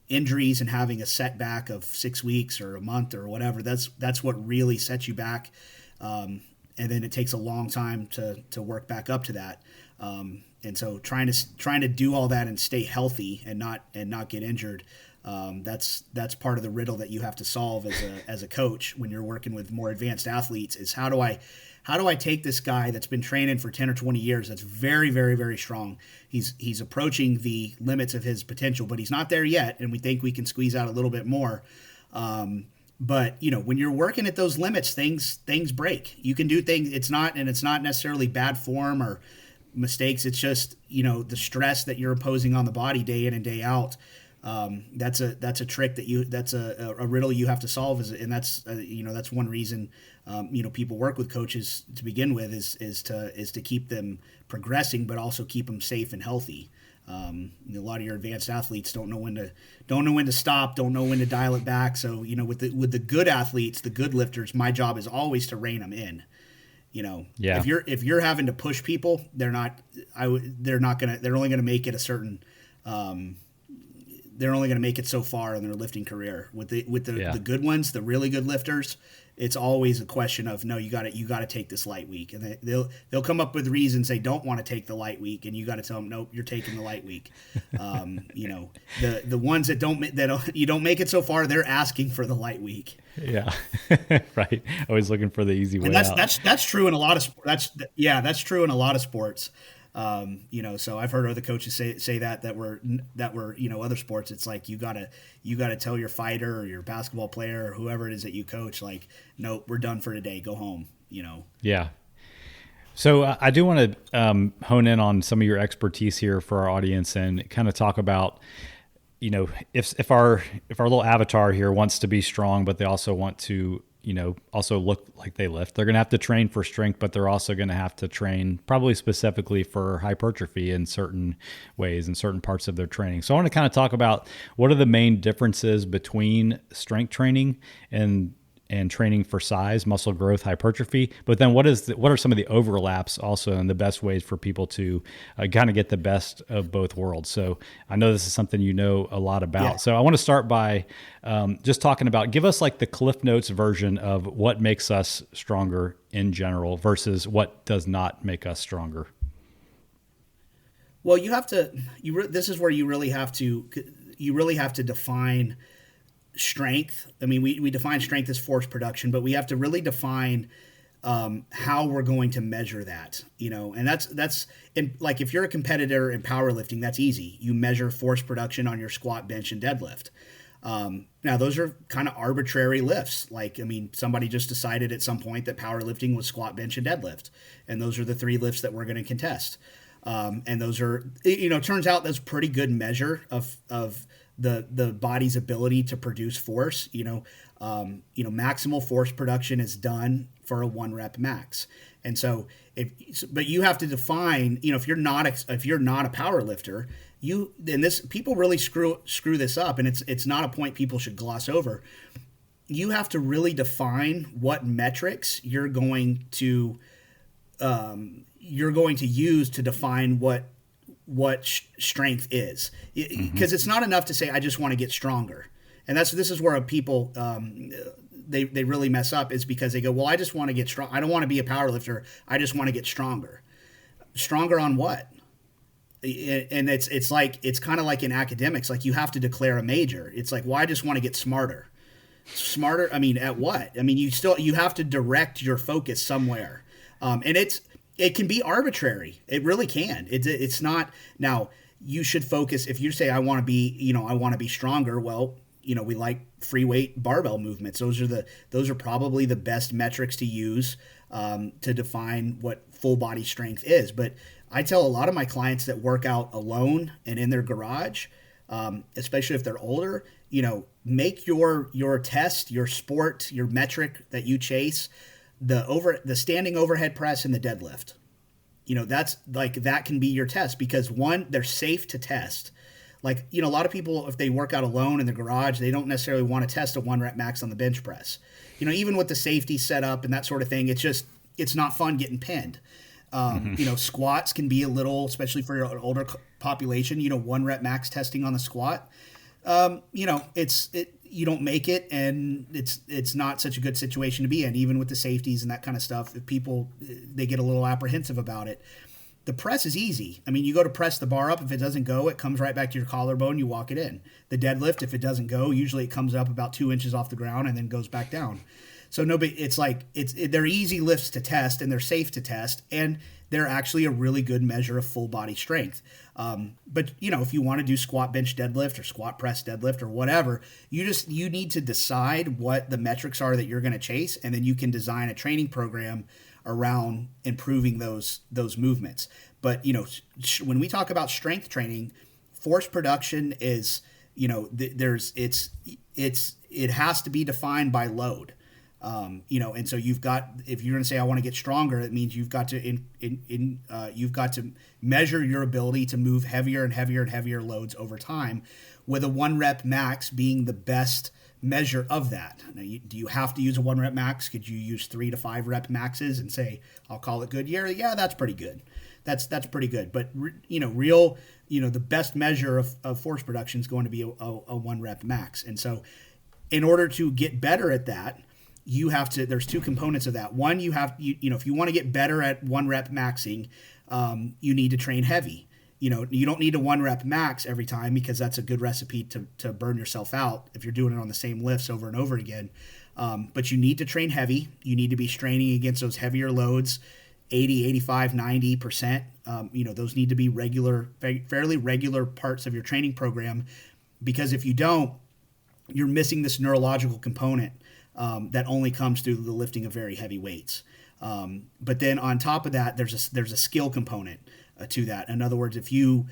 injuries and having a setback of 6 weeks or a month or whatever, that's what really sets you back. And then it takes a long time to work back up to that. And so trying to do all that and stay healthy and not get injured, that's part of the riddle that you have to solve as a coach when you're working with more advanced athletes, is how do I take this guy that's been training for 10 or 20 years, that's very, very, very strong. He's approaching the limits of his potential, but he's not there yet, and we think we can squeeze out a little bit more. But when you're working at those limits, things break. You can do things. It's not necessarily bad form or mistakes. It's just, the stress that you're imposing on the body day in and day out. That's a trick that's a riddle you have to solve, and that's one reason people work with coaches to begin with, is to keep them progressing, but also keep them safe and healthy. A lot of your advanced athletes don't know when to stop, don't know when to dial it back. So with the good athletes, the good lifters, my job is always to rein them in. Yeah. If you're having to push people, they're only gonna make it a certain, they're only gonna make it so far in their lifting career. With the good ones, the really good lifters, it's always a question of, no, you got to take this light week, and they'll come up with reasons they don't want to take the light week, and you got to tell them, nope, you're taking the light week. The ones that you don't make it so far, they're asking for the light week. Yeah, right. Always looking for the easy way and out. That's true in a lot of that's true in a lot of sports. So I've heard other coaches say that were other sports. It's like you gotta tell your fighter or your basketball player or whoever it is that you coach, like, nope, we're done for today. Go home. Yeah. So I do want to hone in on some of your expertise here for our audience and kind of talk about, if our little avatar here wants to be strong, but they also want to, also look like they lift, they're going to have to train for strength, but they're also going to have to train probably specifically for hypertrophy in certain ways in certain parts of their training. So I want to kind of talk about what are the main differences between strength training and training for size, muscle growth, hypertrophy. But then what are some of the overlaps also and the best ways for people to kind of get the best of both worlds? So I know this is something you know a lot about. Yeah. So I want to start by just talking about, give us like the Cliff Notes version of what makes us stronger in general versus what does not make us stronger. Well, this is where you really have to define strength. I mean, we define strength as force production, but we have to really define how we're going to measure that, and that's like, if you're a competitor in powerlifting, that's easy. You measure force production on your squat, bench, and deadlift. Now those are kind of arbitrary lifts. Like, I mean, somebody just decided at some point that powerlifting was squat, bench, and deadlift, and those are the 3 lifts that we're going to contest. And those are, turns out that's a pretty good measure of the body's ability to produce force. Maximal force production is done for a 1 rep max. And so but you have to define, if you're not a power lifter, people really screw this up, and it's not a point people should gloss over. You have to really define what metrics you're going to use to define what strength is, because it's not enough to say, I just want to get stronger. And this is where people they really mess up, is because they go, well, I just want to get strong. I don't want to be a power lifter. I just want to get stronger. Stronger on what? And it's kind of like in academics, like, you have to declare a major. It's like, well, I just want to get smarter. Smarter. I mean, at what? I mean, you have to direct your focus somewhere. And it can be arbitrary. It really can. It's not. Now, you should focus. If you say, I want to be stronger, well, we like free weight barbell movements. Those are probably the best metrics to use to define what full body strength is. But I tell a lot of my clients that work out alone and in their garage, especially if they're older, make your test, your sport, your metric that you chase, the standing overhead press and the deadlift. That's like, that can be your test, because one, they're safe to test. Like, a lot of people, if they work out alone in the garage, they don't necessarily want to test a 1 rep max on the bench press. Even with the safety set up and that sort of thing, it's not fun getting pinned. Squats can be a little, especially for your older population, 1 rep max testing on the squat. You don't make it, and it's not such a good situation to be in, even with the safeties and that kind of stuff. If people, they get a little apprehensive about it. The press is easy. I mean, you go to press the bar up. If it doesn't go, it comes right back to your collarbone. You walk it in. The deadlift, if it doesn't go, usually it comes up about 2 inches off the ground and then goes back down. So they're easy lifts to test, and they're safe to test, and they're actually a really good measure of full body strength. But if you want to do squat, bench, deadlift, or squat, press, deadlift, or whatever, you need to decide what the metrics are that you're going to chase, and then you can design a training program around improving those movements. But when we talk about strength training, force production is, it has to be defined by load. And so if you're going to say, I want to get stronger, it means you've got to measure your ability to move heavier and heavier and heavier loads over time, with a 1 rep max being the best measure of that. Now, do you have to use a 1 rep max? Could you use 3 to 5 rep maxes and say, I'll call it good? Yeah, that's pretty good. That's pretty good. But the best measure of force production is going to be a 1 rep max. And so in order to get better at that, there's two components of that. One, if you want to get better at 1 rep maxing, you need to train heavy. You don't need a 1 rep max every time, because that's a good recipe to burn yourself out if you're doing it on the same lifts over and over again. But you need to train heavy. You need to be straining against those heavier loads, 80, 85, 90%. Those need to be fairly regular parts of your training program, because if you don't, you're missing this neurological component that only comes through the lifting of very heavy weights. But then on top of that, there's a skill component to that. In other words, if you're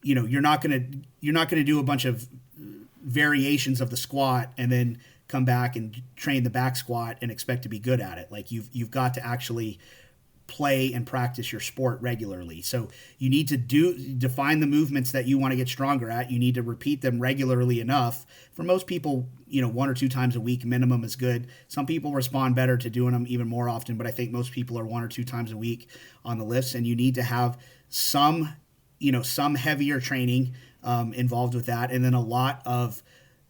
not going to do a bunch of variations of the squat and then come back and train the back squat and expect to be good at it. Like you've got to actually play and practice your sport regularly. So you need to define the movements that you want to get stronger at. You need to repeat them regularly enough. For most people, 1 or 2 times a week minimum is good. Some people respond better to doing them even more often, but I think most people are 1 or 2 times a week on the lifts, and you need to have some heavier training involved with that, and then a lot of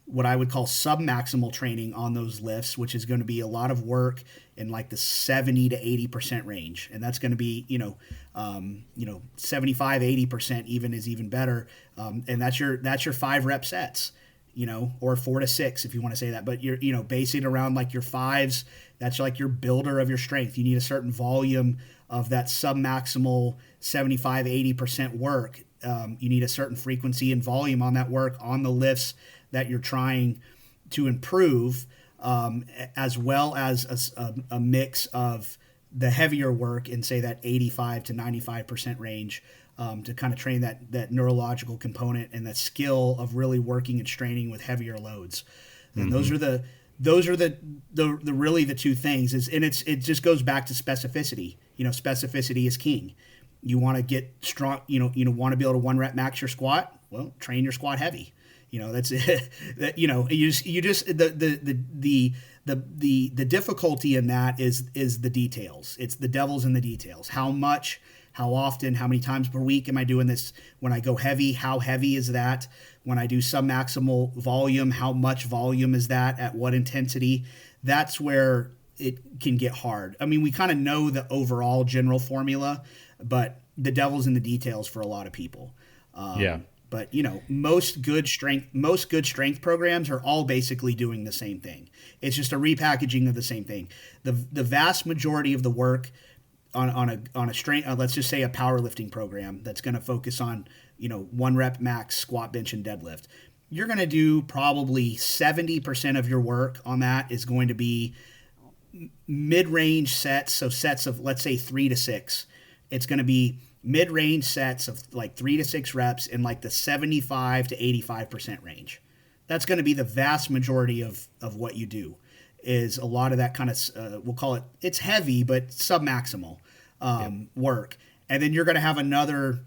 what I would call sub-maximal training on those lifts, which is going to be a lot of work in like the 70 to 80% range. And that's going to be, 75, 80% even better. And that's your 5 rep sets, or 4 to 6, if you want to say that, but you're, basing around like your 5s, that's like your builder of your strength. You need a certain volume of that sub-maximal 75, 80% work. You need a certain frequency and volume on that work on the lifts that you're trying to improve, as well as a mix of the heavier work in, say, that 85 to 95% range, to kind of train that neurological component and that skill of really working and straining with heavier loads. And those are the really the two things. It just goes back to specificity. Specificity is king. You want to get strong, want to be able to 1 rep max your squat. Well, train your squat heavy. That's it. The difficulty in that is the details. It's the devil's in the details. How much, how often, how many times per week am I doing this? When I go heavy, how heavy is that? When I do sub-maximal volume, how much volume is that? At what intensity? That's where it can get hard. I mean, we kind of know the overall general formula, but the devil's in the details for a lot of people. But most good strength programs are all basically doing the same thing. It's just a repackaging of the same thing. The vast majority of the work on a strength, let's just say a powerlifting program that's going to focus on 1 rep max squat, bench, and deadlift. You're going to do probably 70% of your work on that is going to be mid-range sets. So sets of, let's say, 3 to 6. It's going to be mid-range sets of like 3 to 6 reps in like the 75 to 85% range. That's going to be the vast majority of what you do, is a lot of that kind of, we'll call it, it's heavy, but sub-maximal work. And then you're going to have another,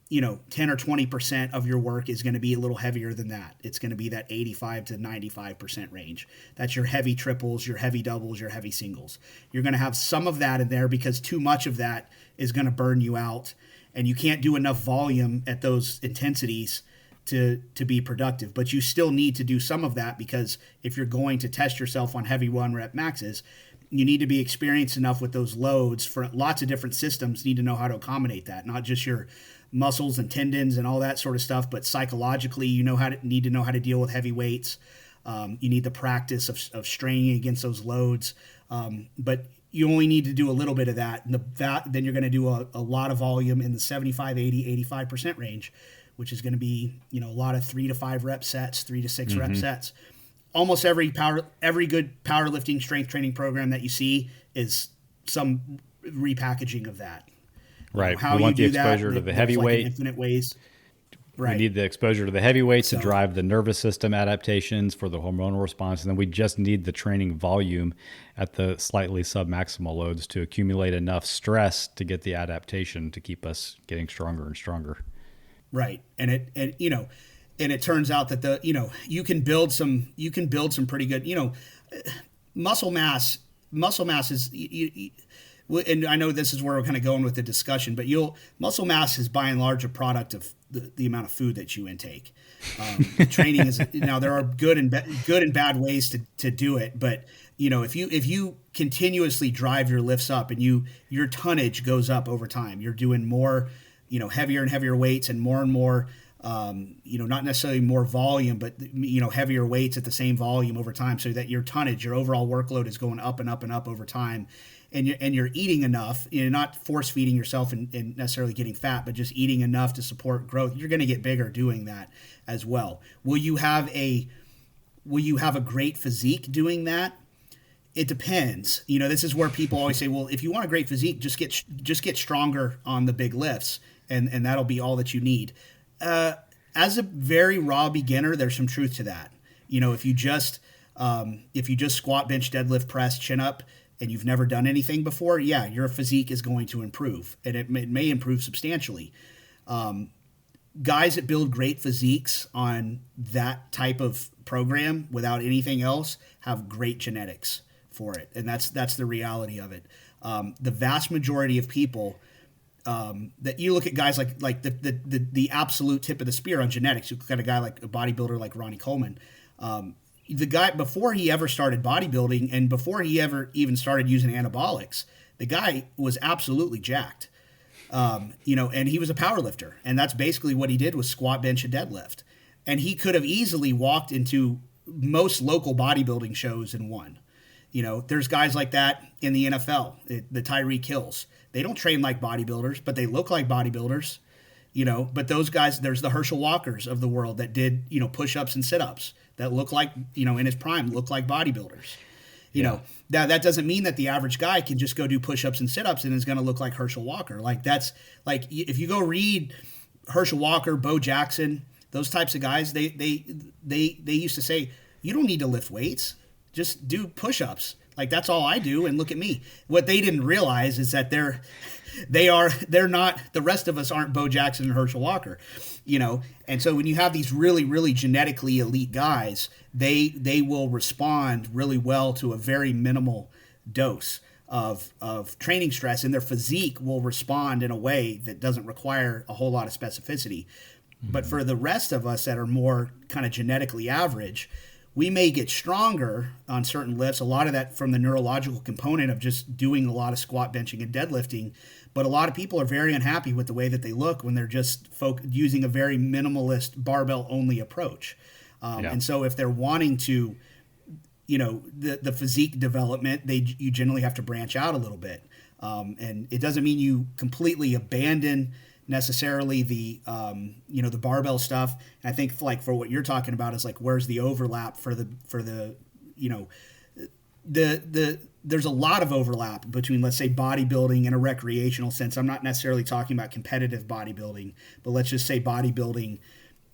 10 or 20% of your work is going to be a little heavier than that. It's going to be that 85 to 95% range. That's your heavy triples, your heavy doubles, your heavy singles. You're going to have some of that in there, because too much of that is going to burn you out, and you can't do enough volume at those intensities to be productive. But you still need to do some of that, because if you're going to test yourself on heavy 1 rep maxes, you need to be experienced enough with those loads for lots of different systems. Need to know how to accommodate that, not just your muscles and tendons and all that sort of stuff, but psychologically, need to know how to deal with heavy weights. You need the practice of straining against those loads. But you only need to do a little bit of that. And then you're going to do a lot of volume in the 75, 80, 85% range, which is going to be, a lot of 3 to 5 rep sets, 3 to 6 rep sets. Almost every good powerlifting strength training program that you see is some repackaging of that. Right. We want the exposure to the heavyweight. Like infinite ways. Right. We need the exposure to the heavyweights to drive the nervous system adaptations for the hormonal response. And then we just need the training volume at the slightly submaximal loads to accumulate enough stress to get the adaptation to keep us getting stronger and stronger. Right. And and it turns out that you can build some pretty good, muscle mass is, and I know this is where we're kind of going with the discussion, but muscle mass is by and large a product of the amount of food that you intake. Training is, now there are good and bad ways to do it, but if you continuously drive your lifts up and your tonnage goes up over time, you're doing more, heavier and heavier weights and more, not necessarily more volume, but heavier weights at the same volume over time, so that your tonnage, your overall workload is going up and up and up over time. And you're eating enough, not force feeding yourself and necessarily getting fat, but just eating enough to support growth. You're going to get bigger doing that as well. Will you have a great physique doing that? It depends. This is where people always say, well, if you want a great physique, just get stronger on the big lifts, and that'll be all that you need. As a very raw beginner, there's some truth to that. If you just squat, bench, deadlift, press, chin up, and you've never done anything before, yeah, your physique is going to improve, and it may improve substantially. Guys that build great physiques on that type of program without anything else have great genetics for it, and that's the reality of it. The vast majority of people, that you look at guys like the absolute tip of the spear on genetics. You look at a guy like a bodybuilder like Ronnie Coleman. The guy, before he ever started bodybuilding and before he ever even started using anabolics, the guy was absolutely jacked. And he was a power lifter, and that's basically what he did, was squat, bench, and deadlift. And he could have easily walked into most local bodybuilding shows and won. There's guys like that in the NFL, the Tyreek Hills. They don't train like bodybuilders, but they look like bodybuilders. But those guys, there's the Herschel Walkers of the world that did, push-ups and sit-ups that look like, in his prime, look like bodybuilders. That doesn't mean that the average guy can just go do push-ups and sit-ups and is going to look like Herschel Walker. Like, that's like, if you go read Herschel Walker, Bo Jackson, those types of guys, they used to say, you don't need to lift weights, just do push-ups. Like, that's all I do, and look at me. What they didn't realize is that they're not, the rest of us aren't Bo Jackson and Herschel Walker, And so when you have these really, really genetically elite guys, they will respond really well to a very minimal dose of training stress, and their physique will respond in a way that doesn't require a whole lot of specificity. Mm-hmm. But for the rest of us that are more kind of genetically average, we may get stronger on certain lifts, a lot of that from the neurological component of just doing a lot of squat, benching, and deadlifting. But a lot of people are very unhappy with the way that they look when they're just using a very minimalist barbell-only approach. And so if they're wanting to, the physique development, you generally have to branch out a little bit. And it doesn't mean you completely abandon necessarily the barbell stuff. And I think for what you're talking about is like, where's the overlap for the there's a lot of overlap between, let's say, bodybuilding in a recreational sense. I'm not necessarily talking about competitive bodybuilding, but let's just say bodybuilding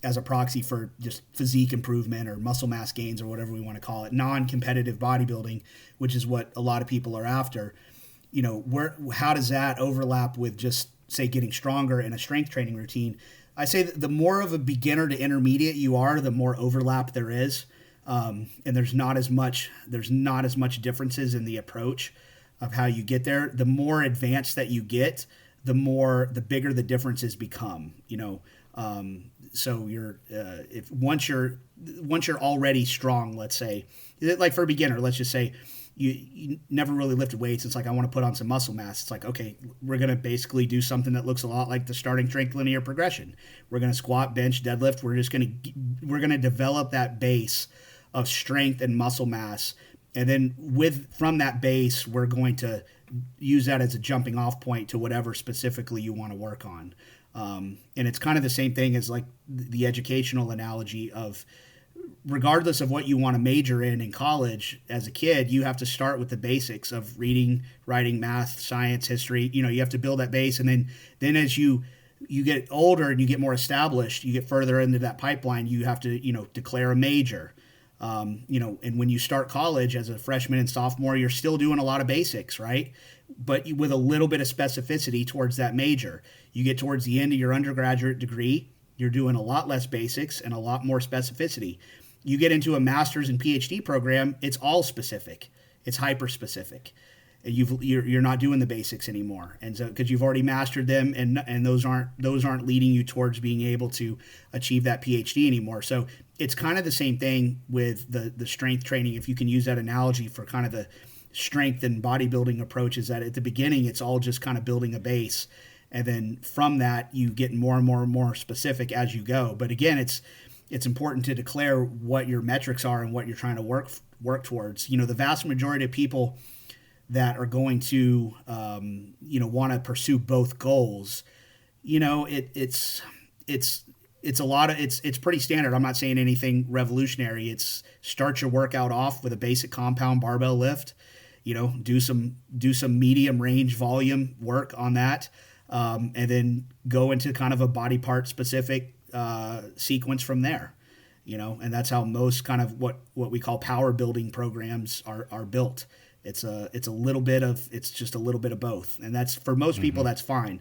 as a proxy for just physique improvement or muscle mass gains or whatever we want to call it, non-competitive bodybuilding, which is what a lot of people are after. How does that overlap with just, say, getting stronger in a strength training routine? I say that the more of a beginner to intermediate you are, the more overlap there is. And there's not as much differences in the approach of how you get there. The more advanced that you get, the bigger the differences become, so once you're already strong, let's say, like for a beginner, let's just say you never really lifted weights. It's like, I want to put on some muscle mass. It's like, okay, we're going to basically do something that looks a lot like the starting strength linear progression. We're going to squat, bench, deadlift. We're going to develop that base of strength and muscle mass. And then from that base, we're going to use that as a jumping off point to whatever specifically you want to work on. And it's kind of the same thing as like the educational analogy of, regardless of what you want to major in college, as a kid, you have to start with the basics of reading, writing, math, science, history. You have to build that base. And then as you get older and you get more established, you get further into that pipeline, you have to, declare a major. And when you start college as a freshman and sophomore, you're still doing a lot of basics, right? But with a little bit of specificity towards that major. You get towards the end of your undergraduate degree, You're doing a lot less basics and a lot more specificity. You get into a master's and PhD program, it's all specific. It's hyper specific. You're not doing the basics anymore, and so because you've already mastered them, and those aren't leading you towards being able to achieve that PhD anymore. So it's kind of the same thing with the strength training, if you can use that analogy for kind of the strength and bodybuilding approach. Is that at the beginning it's all just kind of building a base, and then from that you get more and more and more specific as you go. But again, it's important to declare what your metrics are and what you're trying to work towards. The vast majority of people that are going to want to pursue both goals, it's a lot of it's pretty standard. I'm not saying anything revolutionary. It's start your workout off with a basic compound barbell lift, do some medium range volume work on that, and then go into kind of a body part specific sequence from there. And that's how most kind of what we call power building programs are built. It's just a little bit of both, and that's for most people. That's fine.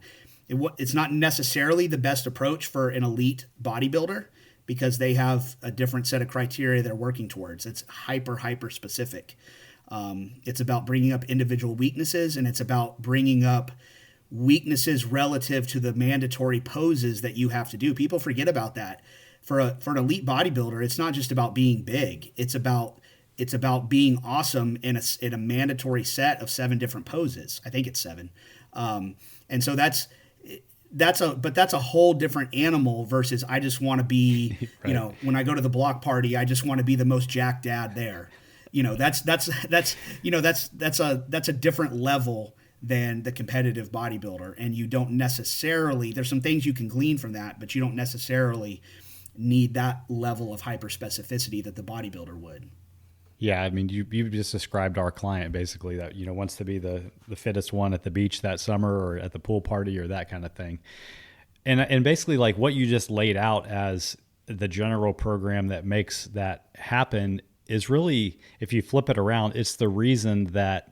It's not necessarily the best approach for an elite bodybuilder because they have a different set of criteria they're working towards. It's hyper specific. It's about bringing up individual weaknesses, and it's about bringing up weaknesses relative to the mandatory poses that you have to do. People forget about that. For an elite bodybuilder, it's not just about being big. It's about being awesome in a mandatory set of 7 different poses. I think it's 7. And so that's a whole different animal versus I just want to be, right. When I go to the block party, I just want to be the most jacked dad there. That's a different level than the competitive bodybuilder. And you don't necessarily, there's some things you can glean from that, but you don't necessarily need that level of hyper specificity that the bodybuilder would. Yeah, I mean, you just described our client basically that, wants to be the fittest one at the beach that summer or at the pool party or that kind of thing. And basically like what you just laid out as the general program that makes that happen is really, if you flip it around, it's the reason that,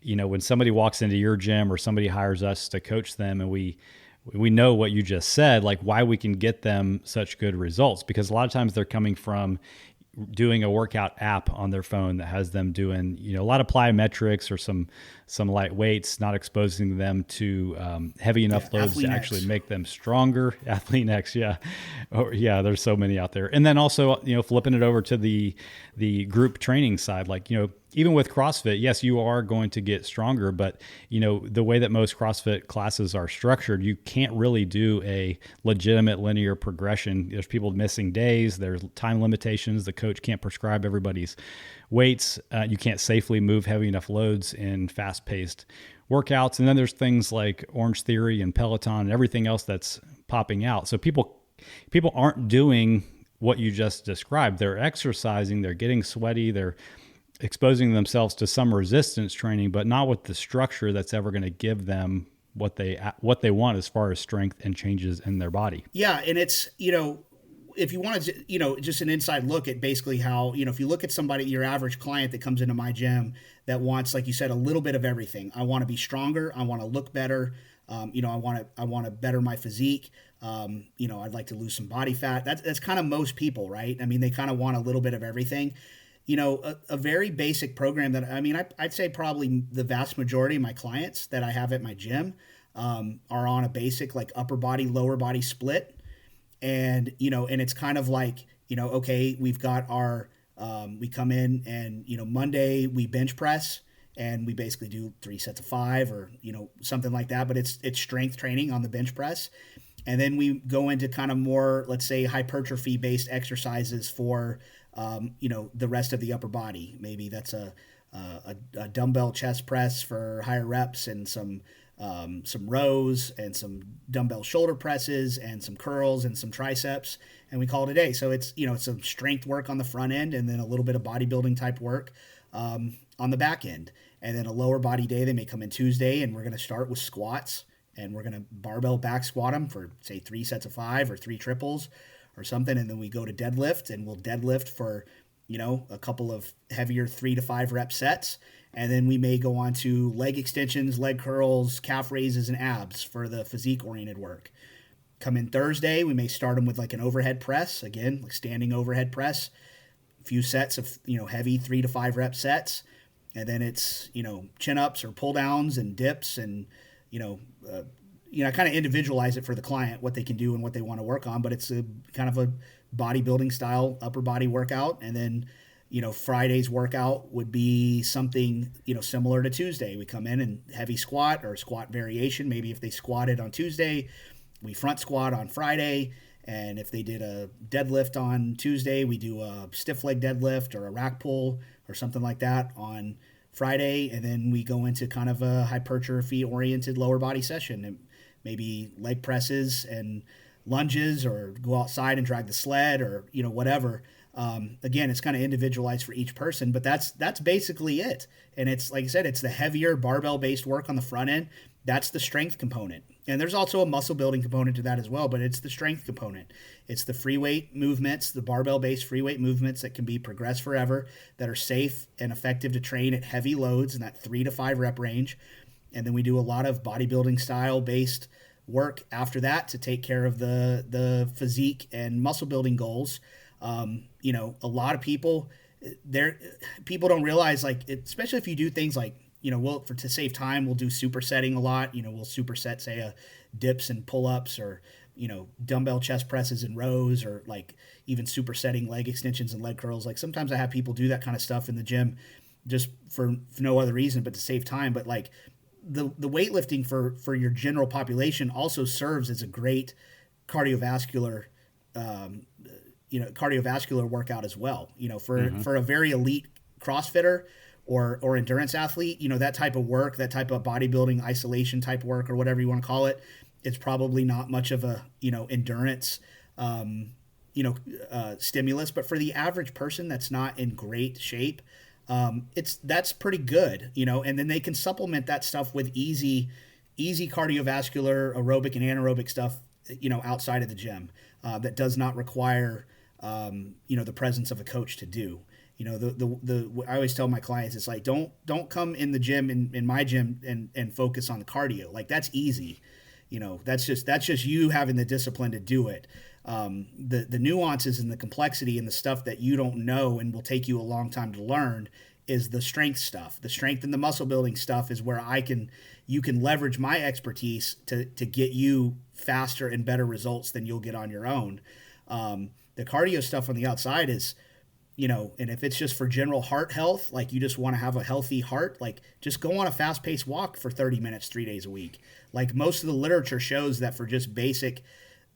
when somebody walks into your gym or somebody hires us to coach them, and we know what you just said, like why we can get them such good results, because a lot of times they're coming from doing a workout app on their phone that has them doing, a lot of plyometrics or some light weights, not exposing them to heavy enough loads to actually make them stronger. Athlete X, yeah. Oh, yeah, there's so many out there. And then also, flipping it over to the group training side, like, even with CrossFit, yes, you are going to get stronger, but the way that most CrossFit classes are structured, you can't really do a legitimate linear progression. There's people missing days. There's time limitations. The coach can't prescribe everybody's weights. You can't safely move heavy enough loads in fast-paced workouts. And then there's things like Orange Theory and Peloton and everything else that's popping out. So people aren't doing what you just described. They're exercising. They're getting sweaty. They're exposing themselves to some resistance training, but not with the structure that's ever going to give them what they want as far as strength and changes in their body. Yeah. And it's, if you want to, just an inside look at basically how, if you look at somebody, your average client that comes into my gym that wants, like you said, a little bit of everything. I want to be stronger. I want to look better. I want to better my physique. I'd like to lose some body fat. That's kind of most people, right? I mean, they kind of want a little bit of everything. A very basic program that, I'd say probably the vast majority of my clients that I have at my gym are on a basic like upper body, lower body split. And, and it's kind of like, okay, we've got our, we come in and, Monday we bench press and we basically do 3 sets of 5 or, something like that, but it's strength training on the bench press. And then we go into kind of more, let's say, hypertrophy based exercises for, the rest of the upper body. Maybe that's a dumbbell chest press for higher reps and some rows and some dumbbell shoulder presses and some curls and some triceps, and we call it a day. So it's, it's some strength work on the front end and then a little bit of bodybuilding type work on the back end. And then a lower body day, they may come in Tuesday and we're going to start with squats and we're going to barbell back squat them for say 3 sets of 5 or 3 triples or something. And then we go to deadlift and we'll deadlift for, a couple of heavier 3 to 5 rep sets. And then we may go on to leg extensions, leg curls, calf raises, and abs for the physique oriented work. Come in Thursday, we may start them with like an overhead press, again, like standing overhead press, a few sets of, heavy 3 to 5 rep sets. And then it's, chin ups or pull downs and dips and, I kind of individualize it for the client, what they can do and what they want to work on, but it's a kind of a bodybuilding style upper body workout. And then, Friday's workout would be something, similar to Tuesday. We come in and heavy squat or squat variation. Maybe if they squatted on Tuesday, we front squat on Friday. And if they did a deadlift on Tuesday, we do a stiff leg deadlift or a rack pull or something like that on Friday. And then we go into kind of a hypertrophy oriented lower body session, and maybe leg presses and lunges, or go outside and drag the sled, or, whatever. Again, it's kind of individualized for each person, but that's basically it. And it's, like I said, it's the heavier barbell based work on the front end. That's the strength component. And there's also a muscle building component to that as well, but it's the strength component. It's the free weight movements, the barbell based free weight movements that can be progressed forever, that are safe and effective to train at heavy loads in that 3 to 5 rep range. And then we do a lot of bodybuilding style based work after that to take care of the physique and muscle building goals. A lot of people don't realize, like, especially if you do things like, to save time, we'll do supersetting a lot. We'll superset, say, dips and pull-ups, or, dumbbell chest presses and rows, or like even supersetting leg extensions and leg curls. Like, sometimes I have people do that kind of stuff in the gym just for no other reason but to save time. But like the weightlifting for your general population also serves as a great cardiovascular cardiovascular workout as well. For a very elite CrossFitter or endurance athlete, that type of work, that type of bodybuilding isolation type work, or whatever you want to call it, it's probably not much of a, endurance, stimulus. But for the average person that's not in great shape, that's pretty good, and then they can supplement that stuff with easy cardiovascular, aerobic and anaerobic stuff, outside of the gym, that does not require, the presence of a coach to do. I always tell my clients, it's like, don't come in the gym, in my gym, and focus on the cardio. Like, that's easy. That's just you having the discipline to do it. The nuances and the complexity and the stuff that you don't know and will take you a long time to learn is the strength stuff. The strength and the muscle building stuff is where you can leverage my expertise to get you faster and better results than you'll get on your own. The cardio stuff on the outside is, and if it's just for general heart health, like you just want to have a healthy heart, like just go on a fast paced walk for 30 minutes, 3 days a week. Like, most of the literature shows that for just basic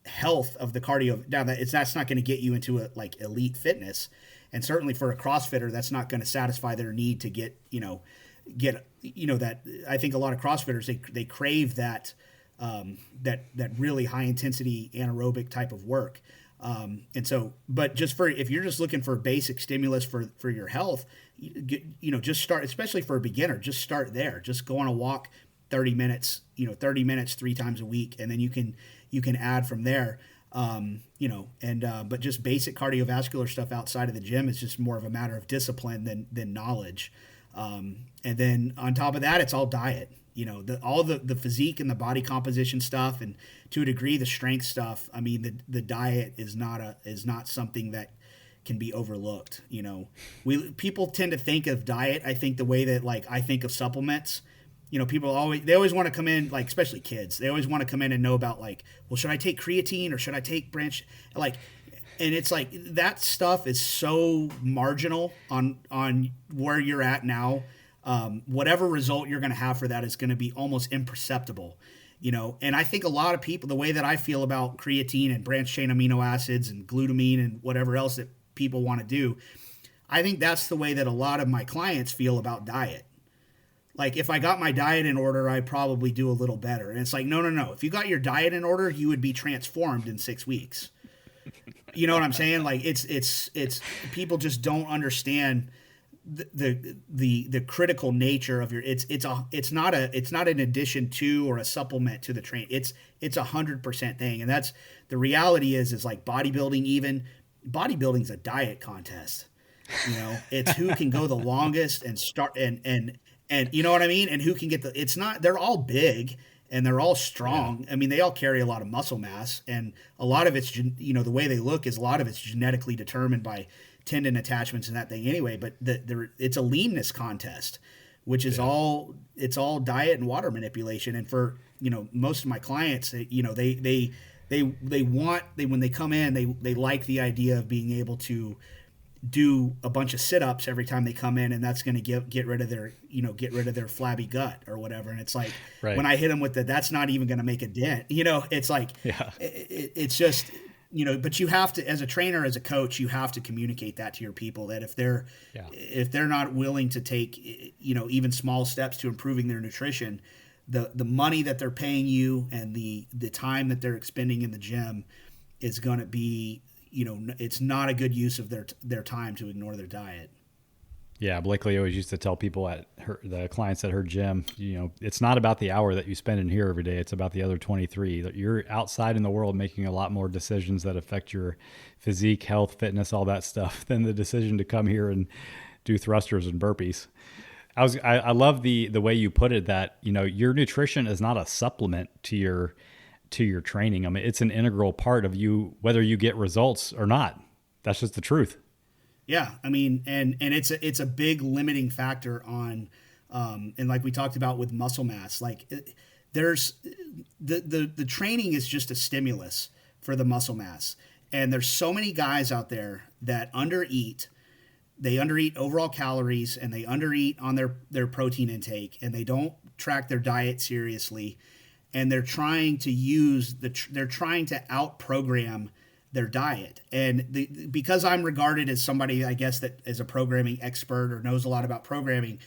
health of the cardio, now that's not going to get you into a like elite fitness. And certainly for a CrossFitter, that's not going to satisfy their need to get that. I think a lot of CrossFitters, they crave that really high intensity anaerobic type of work. And so, but if you're just looking for basic stimulus for your health, just start, especially for a beginner, just start there. Just go on a walk 30 minutes, 30 minutes 3 times a week. And then you can add from there. But just basic cardiovascular stuff outside of the gym is just more of a matter of discipline than knowledge. And then on top of that, it's all diet. All the physique and the body composition stuff, and to a degree the strength stuff. I mean, the diet is not something that can be overlooked. People tend to think of diet, I think, the way that, like, I think of supplements. People always want to come in, like, especially kids, they always want to come in and know about, like, well, should I take creatine or should I take branch, like, and it's like, that stuff is so marginal on where you're at now. Whatever result you're going to have for that is going to be almost imperceptible, and I think a lot of people, the way that I feel about creatine and branched chain amino acids and glutamine and whatever else that people want to do, I think that's the way that a lot of my clients feel about diet. Like, if I got my diet in order, I'd probably do a little better. And it's like, no. If you got your diet in order, you would be transformed in 6 weeks. You know what I'm saying? Like, it's people just don't understand the critical nature of your, it's not an addition to or a supplement to the train. It's 100% thing. And that's the reality is like bodybuilding's a diet contest. It's who can go the longest and start and you know what I mean? And who can get they're all big, and they're all strong. I mean, they all carry a lot of muscle mass, and a lot of it's, you know, the way they look is a lot of it's genetically determined by tendon attachments and that thing anyway. But it's a leanness contest, which is it's all diet and water manipulation. And for, you know, most of my clients, you know, they when they come in, they like the idea of being able to do a bunch of sit-ups every time they come in, and that's going to get rid of their flabby gut or whatever. And it's like, when I hit them with that's not even going to make a dent, you know. It's like, it's just, you know, but you have to, as a trainer, as a coach, you have to communicate that to your people, that if they're not willing to take, you know, even small steps to improving their nutrition, the money that they're paying you and the time that they're expending in the gym is going to be, you know, it's not a good use of their time to ignore their diet. Yeah, Blakely always used to tell people at the clients at her gym, you know, it's not about the hour that you spend in here every day. It's about the other 23. That you're outside in the world making a lot more decisions that affect your physique, health, fitness, all that stuff, than the decision to come here and do thrusters and burpees. I love the way you put it, that, you know, your nutrition is not a supplement to your training. I mean, it's an integral part of you, whether you get results or not. That's just the truth. Yeah. I mean, and it's a big limiting factor on, and like we talked about with muscle mass, like there's the training is just a stimulus for the muscle mass. And there's so many guys out there that undereat. They undereat overall calories, and they undereat on their protein intake, and they don't track their diet seriously. And they're trying to out-program their diet. And because I'm regarded as somebody, I guess, that is a programming expert or knows a lot about programming,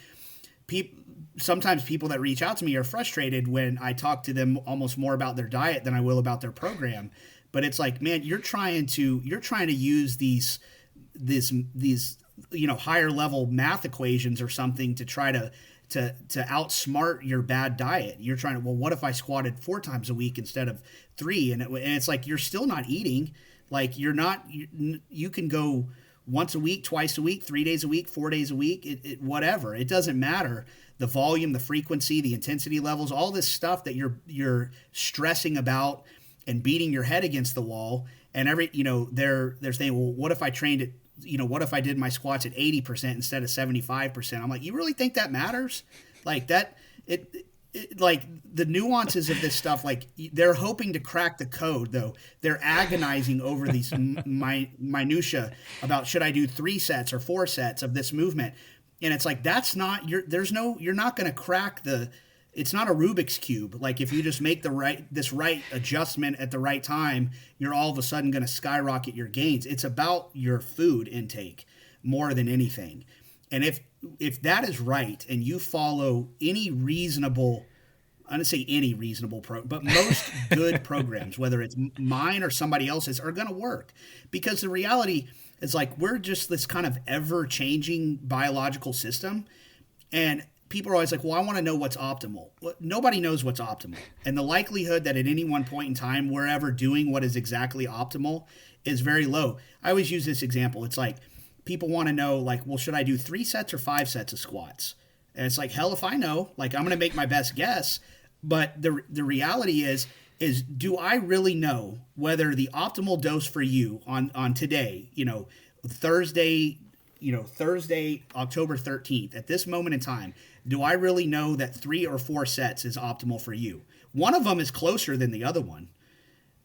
sometimes people that reach out to me are frustrated when I talk to them almost more about their diet than I will about their program. But it's like, man, you're trying to use these you know, higher level math equations or something to try to outsmart your bad diet. You're trying to, well, what if I squatted 4 times a week instead of 3? And it's like, you're still not eating. Like, you can go once a week, twice a week, 3 days a week, 4 days a week, whatever. It doesn't matter. The volume, the frequency, the intensity levels, all this stuff that you're stressing about and beating your head against the wall. And they're saying, well, what if I trained it? You know, what if I did my squats at 80% instead of 75%? I'm like, you really think that matters? Like that, like the nuances of this stuff, like they're hoping to crack the code, though. They're agonizing over these minutia about, should I do 3 sets or 4 sets of this movement? And it's like, that's not you're not going to crack it's not a Rubik's Cube. Like, if you just make this right adjustment at the right time, you're all of a sudden going to skyrocket your gains. It's about your food intake more than anything. And if that is right, and you follow any reasonable, I don't say any reasonable but most good programs, whether it's mine or somebody else's, are going to work. Because the reality is, like, we're just this kind of ever-changing biological system, and people are always like, well, I want to know what's optimal. Well, nobody knows what's optimal. And the likelihood that at any one point in time we're ever doing what is exactly optimal is very low. I always use this example. It's like, people want to know, like, well, should I do 3 sets or 5 sets of squats? And it's like, hell if I know. Like, I'm going to make my best guess. But the reality is do I really know whether the optimal dose for you on today, Thursday, October 13th, at this moment in time, do I really know that 3 or 4 sets is optimal for you? One of them is closer than the other one,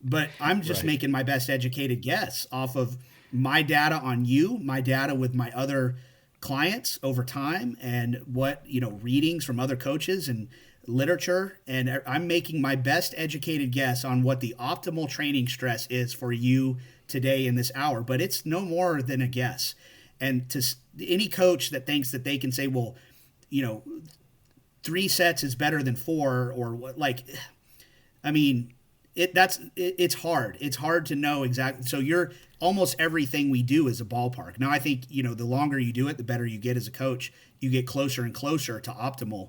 but I'm just making my best educated guess off of my data on you, my data with my other clients over time, and what, readings from other coaches and literature. And I'm making my best educated guess on what the optimal training stress is for you today in this hour, but it's no more than a guess. And to any coach that thinks that they can say, well, 3 sets is better than 4, or what, like, I mean, it's hard. It's hard to know exactly. So almost everything we do is a ballpark. Now, I think, the longer you do it, the better you get as a coach. You get closer and closer to optimal,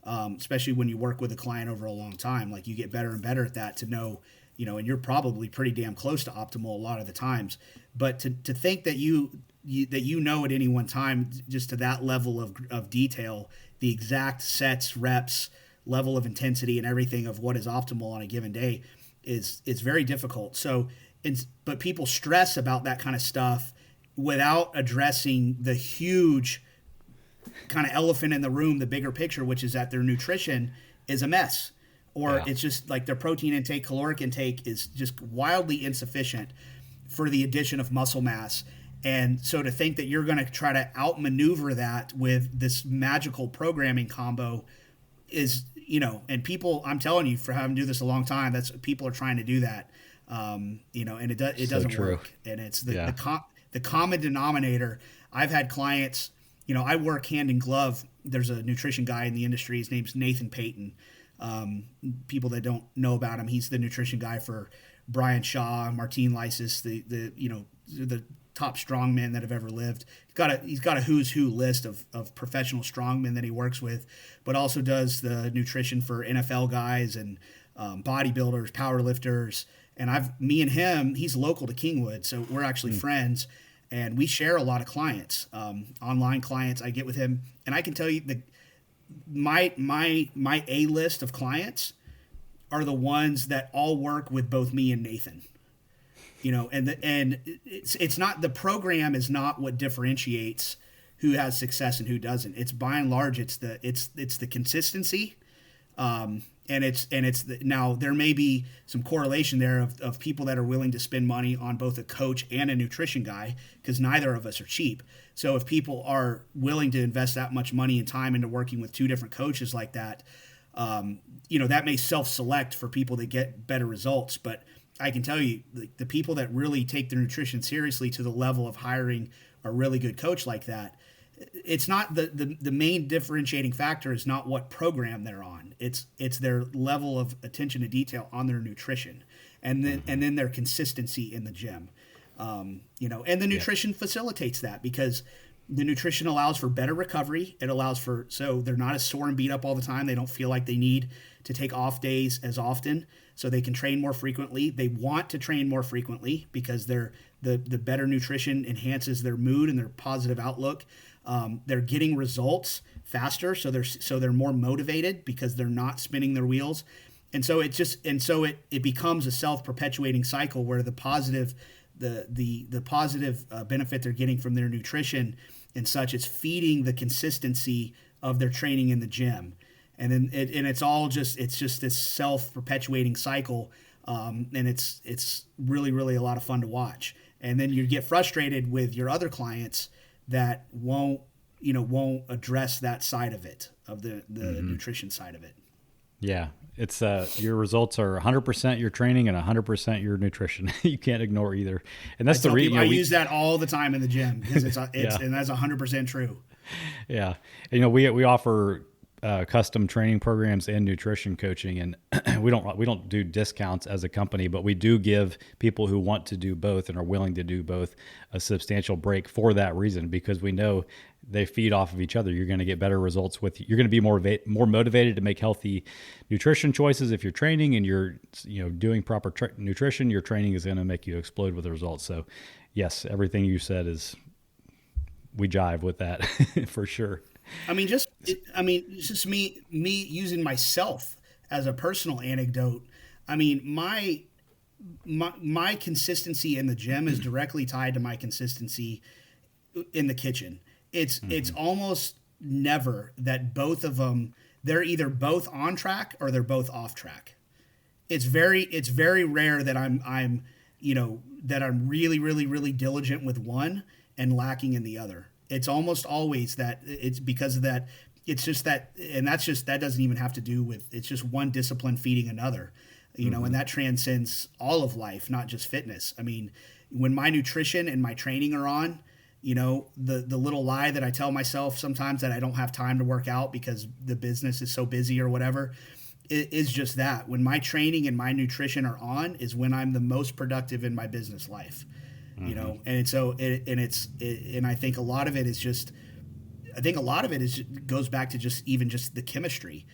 especially when you work with a client over a long time. Like, you get better and better at that to know, and you're probably pretty damn close to optimal a lot of the times. But to think that you know at any one time, just to that level of detail, the exact sets, reps, level of intensity and everything of what is optimal on a given day is very difficult. So, but people stress about that kind of stuff without addressing the huge kind of elephant in the room, the bigger picture, which is that their nutrition is a mess, or it's just like their protein intake, caloric intake is just wildly insufficient for the addition of muscle mass. And so to think that you're going to try to outmaneuver that with this magical programming combo is, and people, I'm telling you, for having do this a long time, that's people are trying to do that, and it doesn't work. And it's the common denominator. I've had clients, I work hand in glove. There's a nutrition guy in the industry. His name's Nathan Payton. People that don't know about him, he's the nutrition guy for Brian Shaw, Martine Lysis, the top strongmen that have ever lived. He's got a who's who list of professional strongmen that he works with, but also does the nutrition for NFL guys and bodybuilders, powerlifters. And me and him, he's local to Kingwood, so we're actually friends, and we share a lot of clients, online clients. I get with him, and I can tell you my A list of clients are the ones that all work with both me and Nathan. And it's not, the program is not what differentiates who has success and who doesn't. It's by and large, it's the consistency. Now there may be some correlation there of people that are willing to spend money on both a coach and a nutrition guy, because neither of us are cheap. So if people are willing to invest that much money and time into working with two different coaches like that, that may self-select for people that get better results. But I can tell you, the people that really take their nutrition seriously to the level of hiring a really good coach like that, it's not the main differentiating factor is not what program they're on. It's their level of attention to detail on their nutrition, and then their consistency in the gym. And the nutrition facilitates that, because the nutrition allows for better recovery. It allows so they're not as sore and beat up all the time. They don't feel like they need to take off days as often, so they can train more frequently. They want to train more frequently because the better nutrition enhances their mood and their positive outlook. They're getting results faster, so they're more motivated because they're not spinning their wheels. And so it becomes a self-perpetuating cycle where the positive benefit they're getting from their nutrition and such is feeding the consistency of their training in the gym. And then it's just this self-perpetuating cycle. And it's really, really a lot of fun to watch. And then you get frustrated with your other clients that won't address that side of it, of the nutrition side of it. Yeah. It's your results are 100% your training and 100% your nutrition. You can't ignore either. And that's the reason I use that all the time in the gym, because and that's 100% true. Yeah. And, we offer custom training programs and nutrition coaching, and we don't do discounts as a company, but we do give people who want to do both and are willing to do both a substantial break for that reason, because we know they feed off of each other. You're going to get better results you're going to be more motivated to make healthy nutrition choices if you're training and you're doing proper nutrition. Your training is going to make you explode with the results. So yes, everything you said we jive with that for sure. Just me using myself as a personal anecdote. My consistency in the gym is directly tied to my consistency in the kitchen. It's almost never that both of them, they're either both on track or they're both off track. It's very rare that I'm really, really, really diligent with one and lacking in the other. It's almost always that it's because of that. It's just that, and that doesn't even have to do with, it's just one discipline feeding another, and that transcends all of life, not just fitness. When my nutrition and my training are on, the little lie that I tell myself sometimes that I don't have time to work out because the business is so busy or whatever, it is just that. When my training and my nutrition are on is when I'm the most productive in my business life. And so I think a lot of it goes back to just the chemistry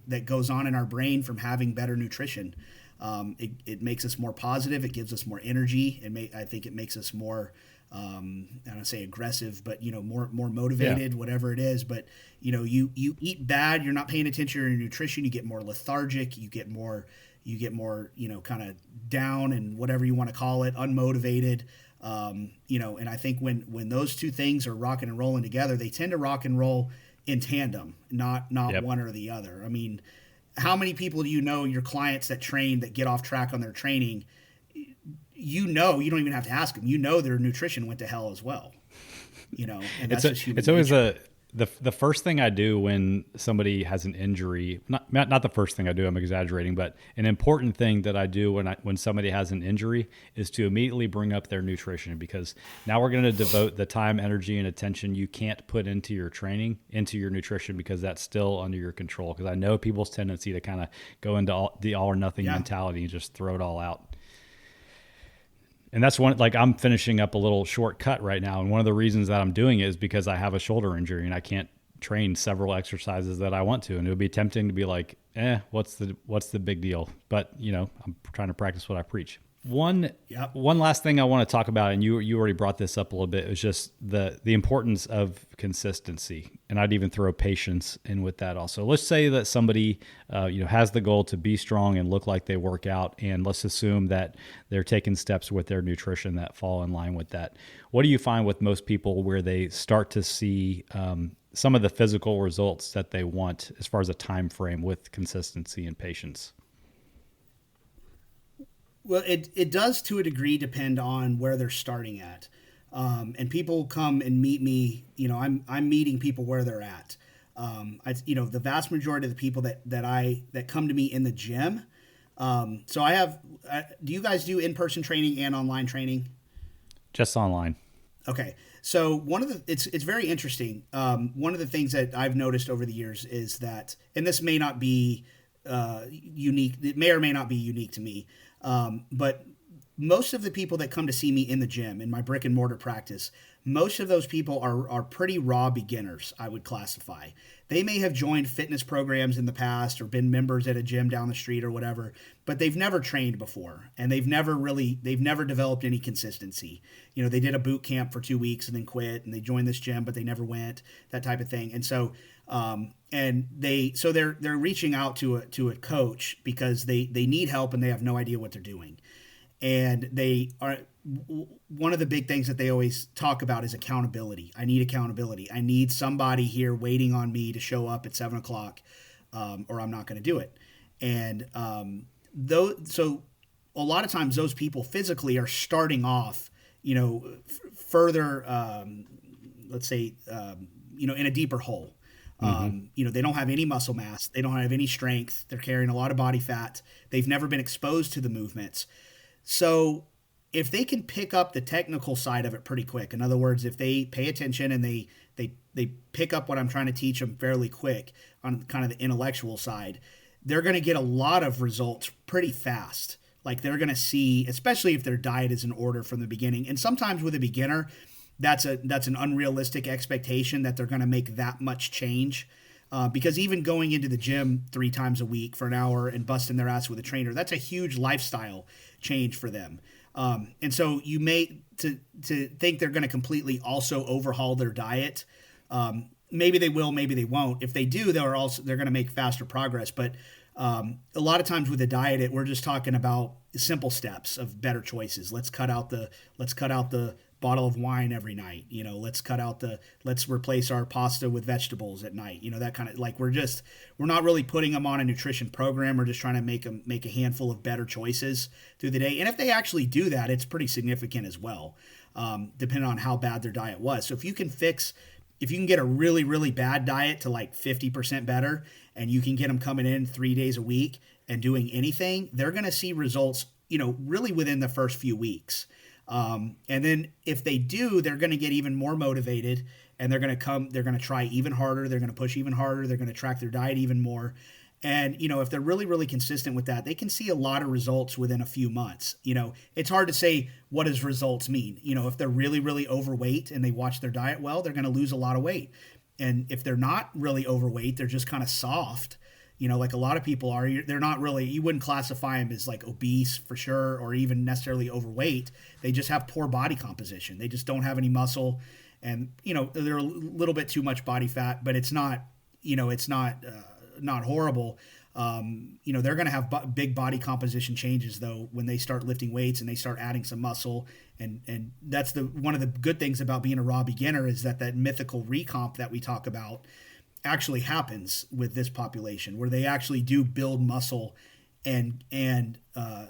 that goes on in our brain from having better nutrition. It makes us more positive. It gives us more energy. I think it makes us more I don't say aggressive, but more motivated, whatever it is. But you eat bad, you're not paying attention to your nutrition, you get more lethargic, you get more kind of down and whatever you want to call it, unmotivated. And I think when those two things are rocking and rolling together, they tend to rock and roll in tandem, not one or the other. I mean, how many people do your clients that train that get off track on their training? You don't even have to ask them. Their nutrition went to hell as well. And that's just human it's always nature. The first thing I do when somebody has an injury, not the first thing I do, I'm exaggerating, but an important thing that I do when somebody has an injury is to immediately bring up their nutrition, because now we're going to devote the time, energy, and attention you can't put into your training, into your nutrition, because that's still under your control. Because I know people's tendency to kind of go into the all or nothing mentality and just throw it all out. And that's I'm finishing up a little shortcut right now. And one of the reasons that I'm doing it is because I have a shoulder injury and I can't train several exercises that I want to. And it would be tempting to be like, what's the big deal? But I'm trying to practice what I preach. One last thing I want to talk about, and you already brought this up a little bit, is just the importance of consistency. And I'd even throw patience in with that also. Let's say that somebody has the goal to be strong and look like they work out, and let's assume that they're taking steps with their nutrition that fall in line with that. What do you find with most people where they start to see some of the physical results that they want as far as a time frame with consistency and patience? Well, it does to a degree depend on where they're starting at. And people come and meet me, I'm meeting people where they're at. The vast majority of the people that come to me in the gym. So I have, do you guys do in-person training and online training? Just online. Okay. So it's very interesting. One of the things that I've noticed over the years is that, and this may not be unique, it may or may not be unique to me. But most of the people that come to see me in the gym, in my brick and mortar practice, most of those people are pretty raw beginners, I would classify. They may have joined fitness programs in the past or been members at a gym down the street or whatever, but they've never trained before, and they've never developed any consistency. They did a boot camp for 2 weeks and then quit, and they joined this gym, but they never went, that type of thing. And so, they're reaching out to a coach because they need help and they have no idea what they're doing. And one of the big things that they always talk about is accountability. I need accountability. I need somebody here waiting on me to show up at 7:00, or I'm not going to do it. And so a lot of times those people physically are starting off, further, let's say, in a deeper hole. They don't have any muscle mass. They don't have any strength. They're carrying a lot of body fat. They've never been exposed to the movements. So if they can pick up the technical side of it pretty quick, in other words, if they pay attention and they pick up what I'm trying to teach them fairly quick on kind of the intellectual side, they're going to get a lot of results pretty fast. Like they're going to see, especially if their diet is in order from the beginning. And sometimes with a beginner, that's an unrealistic expectation that they're going to make that much change. Because even going into the gym 3 times a week for an hour and busting their ass with a trainer, that's a huge lifestyle change for them. And so you may to think they're going to completely also overhaul their diet. Maybe they will, maybe they won't. If they do, they're going to make faster progress. But a lot of times with the diet, we're just talking about simple steps of better choices. Let's cut out the bottle of wine every night. Let's replace our pasta with vegetables at night. That kind of, like, we're not really putting them on a nutrition program. We're just trying to make a handful of better choices through the day. And if they actually do that, it's pretty significant as well, depending on how bad their diet was. So if you can get a really, really bad diet to like 50% better, and you can get them coming in 3 days a week and doing anything, they're going to see results, really within the first few weeks. And then if they do, they're going to get even more motivated, and they're going to try even harder. They're going to push even harder. They're going to track their diet even more. And, if they're really, really consistent with that, they can see a lot of results within a few months. It's hard to say what does results mean. If they're really, really overweight and they watch their diet well, they're going to lose a lot of weight. And if they're not really overweight, they're just kind of soft, Like a lot of people are, they're not really, you wouldn't classify them as like obese for sure, or even necessarily overweight. They just have poor body composition. They just don't have any muscle, and they're a little bit too much body fat, but it's not, not horrible. They're going to have big body composition changes though when they start lifting weights and they start adding some muscle, and that's one of the good things about being a raw beginner is that mythical recomp that we talk about actually happens with this population, where they actually do build muscle and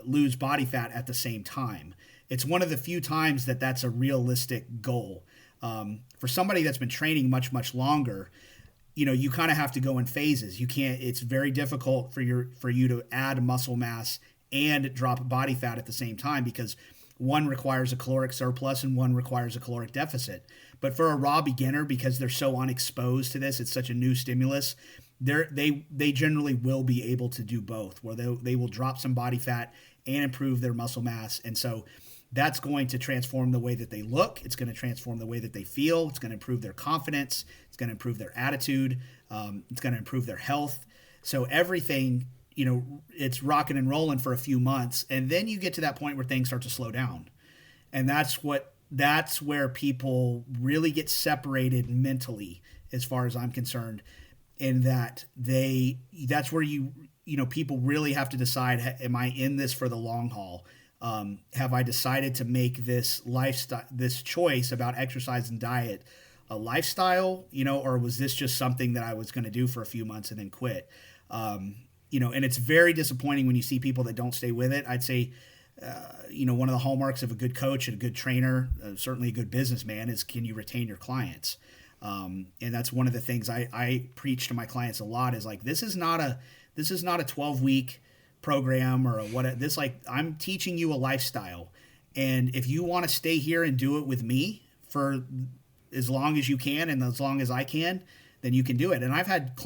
lose body fat at the same time. It's one of the few times that's a realistic goal. For somebody that's been training much longer, you kind of have to go in phases. You can't. It's very difficult for you to add muscle mass and drop body fat at the same time, because one requires a caloric surplus and one requires a caloric deficit. But for a raw beginner, because they're so unexposed to this, it's such a new stimulus, they generally will be able to do both, where they will drop some body fat and improve their muscle mass. And so that's going to transform the way that they look. It's going to transform the way that they feel. It's going to improve their confidence. It's going to improve their attitude. It's going to improve their health. So everything, it's rocking and rolling for a few months. And then you get to that point where things start to slow down. And that's where people really get separated mentally, as far as I'm concerned, in that that's where people really have to decide, am I in this for the long haul? Have I decided to make this lifestyle, this choice about exercise and diet, a lifestyle, or was this just something that I was going to do for a few months and then quit? And it's very disappointing when you see people that don't stay with it. I'd say, one of the hallmarks of a good coach and a good trainer, certainly a good businessman, is can you retain your clients? And that's one of the things I preach to my clients a lot, is like, this is not a 12-week program or I'm teaching you a lifestyle. And if you want to stay here and do it with me for as long as you can and as long as I can, then you can do it. And I've had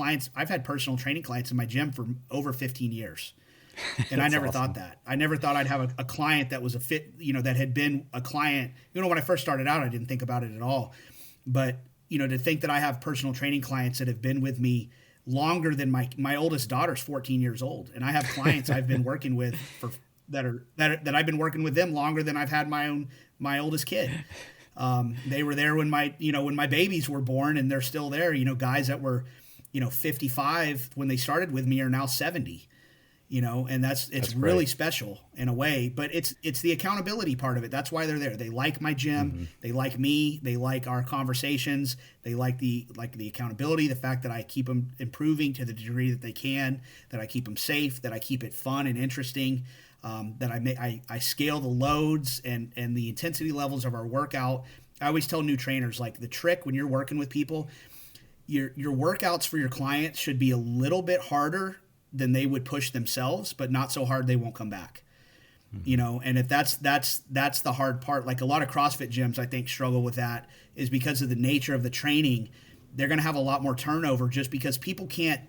personal training clients in my gym for over 15 years. And I never awesome. thought that. I never thought I'd have a client that was a fit, that had been a client. When I first started out, I didn't think about it at all. But, to think that I have personal training clients that have been with me longer than my oldest daughter's 14 years old. And I have clients I've been working with that I've been working with them longer than I've had my oldest kid. They were there when my babies were born, and they're still there. Guys that were, 55 when they started with me are now 70. And it's really special in a way, but it's the accountability part of it. That's why they're there. They like my gym. Mm-hmm. They like me. They like our conversations. They like the accountability, the fact that I keep them improving to the degree that they can, that I keep them safe, that I keep it fun and interesting, that I scale the loads and the intensity levels of our workout. I always tell new trainers, like, the trick when you're working with people, your workouts for your clients should be a little bit harder than they would push themselves, but not so hard they won't come back. Mm-hmm. And if that's the hard part. Like, a lot of CrossFit gyms, I think, struggle with that, is because of the nature of the training. They're going to have a lot more turnover just because people can't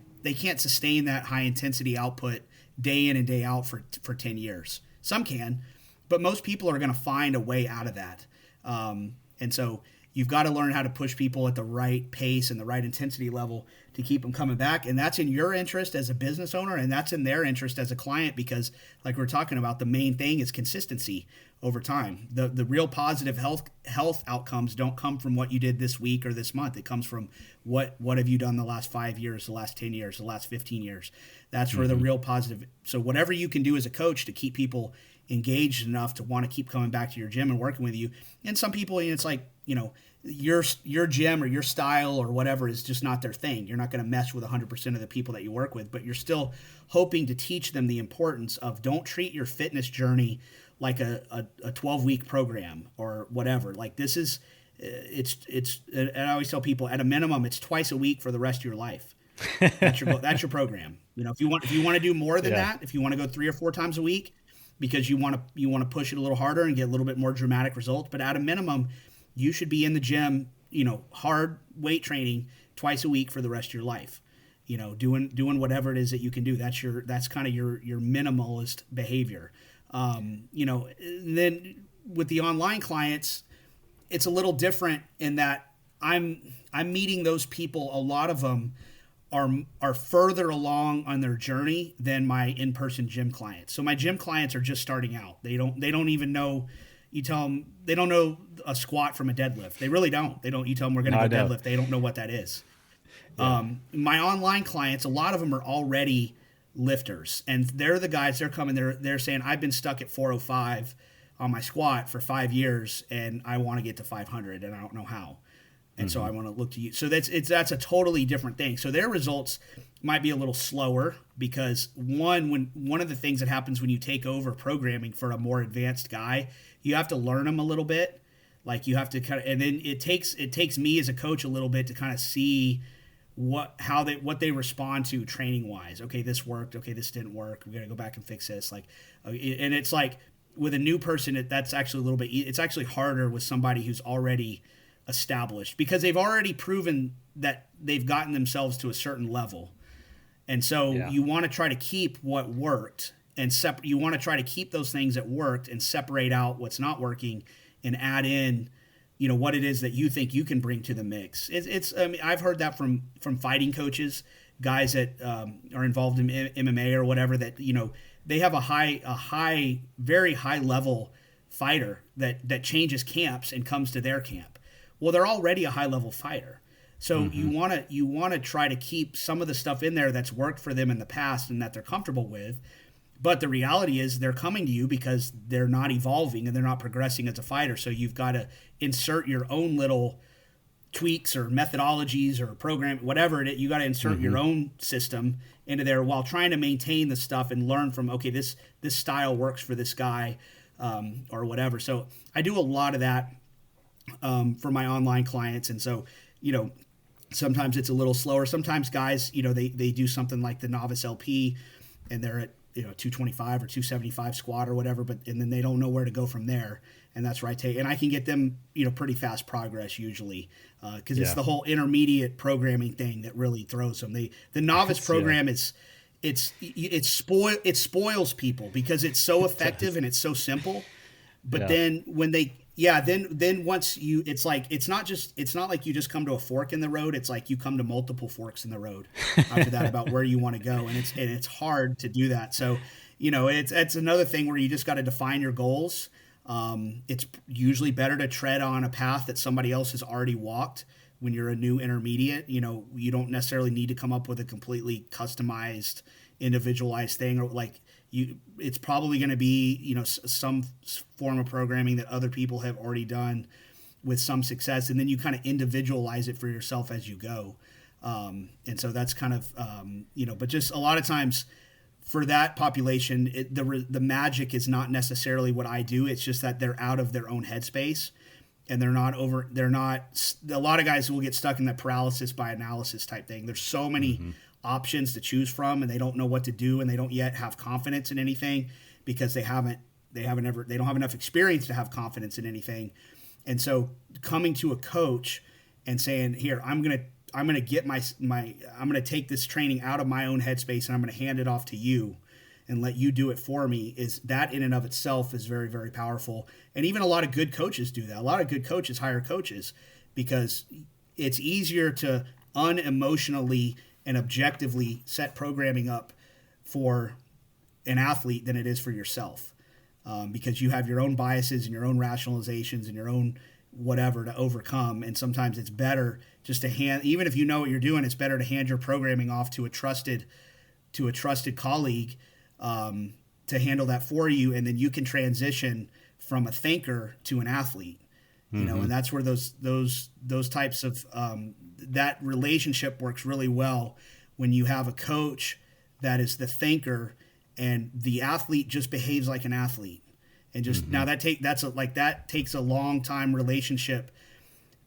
sustain that high intensity output day in and day out for 10 years. Some can, but most people are going to find a way out of that. And so you've got to learn how to push people at the right pace and the right intensity level to keep them coming back. And that's in your interest as a business owner, and that's in their interest as a client, because, like we're talking about, the main thing is consistency over time. The real positive health outcomes don't come from what you did this week or this month. It comes from what have you done the last 5 years, the last 10 years, the last 15 years. That's where the real positive. So whatever you can do as a coach to keep people engaged enough to want to keep coming back to your gym and working with you. And some people, it's like, your gym or your style or whatever is just not their thing. You're not going to mesh with 100% of the people that you work with, but you're still hoping to teach them the importance of, don't treat your fitness journey like a 12-week program or whatever. Like, this is, and I always tell people, at a minimum, it's twice a week for the rest of your life. That's your program. If you want to do more than that, if you want to go 3 or 4 times a week, because you want to push it a little harder and get a little bit more dramatic results, but at a minimum, you should be in the gym, hard weight training twice a week for the rest of your life, doing whatever it is that you can do. That's kind of your minimalist behavior. Then with the online clients, it's a little different in that I'm meeting those people. A lot of them are further along on their journey than my in-person gym clients. So my gym clients are just starting out. They don't even know. You tell them they don't know a squat from a deadlift. They really don't. They don't. You tell them we're going to go deadlift. They don't know what that is. Yeah. My online clients, a lot of them are already lifters, and they're the guys. They're coming. They're saying, I've been stuck at 405 on my squat for 5 years, and I want to get to 500, and I don't know how. And so I want to look to you. So that's a totally different thing. So their results might be a little slower because one of the things that happens when you take over programming for a more advanced guy, you have to learn them a little bit. Like you have to kind of, and then it takes me as a coach a little bit to kind of see what they respond to training wise. Okay, this worked. Okay, this didn't work. We got to go back and fix this. Like, and it's like with a new person, that's actually a little bit. It's actually harder with somebody who's already established because they've already proven that they've gotten themselves to a certain level. And so you want to try to keep what worked and you want to try to keep those things that worked and separate out what's not working and add in, what it is that you think you can bring to the mix. I mean, I've heard that from fighting coaches, guys that are involved in MMA or whatever, that, they have a very high level fighter that changes camps and comes to their camp. Well, they're already a high-level fighter. So you want to try to keep some of the stuff in there that's worked for them in the past and that they're comfortable with. But the reality is they're coming to you because they're not evolving and they're not progressing as a fighter. So you've got to insert your own little tweaks or methodologies or program, whatever you got to insert your own system into there while trying to maintain the stuff and learn from, okay, this style works for this guy or whatever. So I do a lot of that for my online clients. And so, sometimes it's a little slower. Sometimes guys, they do something like the novice LP and they're at, 225 or 275 squat or whatever, and then they don't know where to go from there. And that's where and I can get them, pretty fast progress usually. Cause it's the whole intermediate programming thing that really throws them. The novice program it spoils people because it's so effective and it's so simple. But then when then once it's not like you just come to a fork in the road. It's like you come to multiple forks in the road after that about where you want to go. And it's hard to do that. So, it's another thing where you just got to define your goals. It's usually better to tread on a path that somebody else has already walked when you're a new intermediate. You don't necessarily need to come up with a completely customized, individualized thing, or like it's probably going to be, some form of programming that other people have already done with some success. And then you kind of individualize it for yourself as you go. And so that's kind of, but just a lot of times for that population, the magic is not necessarily what I do. It's just that they're out of their own headspace and a lot of guys will get stuck in that paralysis by analysis type thing. There's so many options to choose from and they don't know what to do and they don't yet have confidence in anything because they don't have enough experience to have confidence in anything. And so coming to a coach and saying, here, I'm going to get I'm going to take this training out of my own headspace and I'm going to hand it off to you and let you do it for me, is that in and of itself is very, very powerful. And even a lot of good coaches do that. A lot of good coaches hire coaches because it's easier to unemotionally and objectively set programming up for an athlete than it is for yourself, because you have your own biases and your own rationalizations and your own whatever to overcome. And sometimes it's better just to even if you know what you're doing, it's better to hand your programming off to a trusted colleague to handle that for you. And then you can transition from a thinker to an athlete, and that's where those types of, that relationship works really well when you have a coach that is the thinker and the athlete just behaves like an athlete. And just now that takes a long time relationship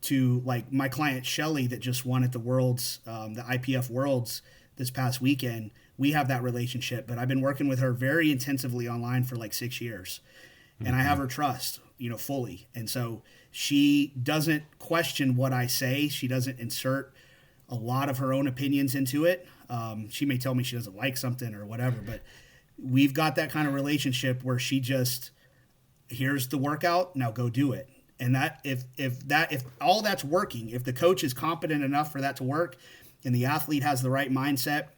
to, like my client Shelly that just won at the Worlds, the IPF Worlds this past weekend. We have that relationship, but I've been working with her very intensively online for like 6 years, and I have her trust, fully. And so she doesn't question what I say. She doesn't insert a lot of her own opinions into it. She may tell me she doesn't like something or whatever, but we've got that kind of relationship where she just, here's the workout, now go do it. And that if all that's working, if the coach is competent enough for that to work, and the athlete has the right mindset,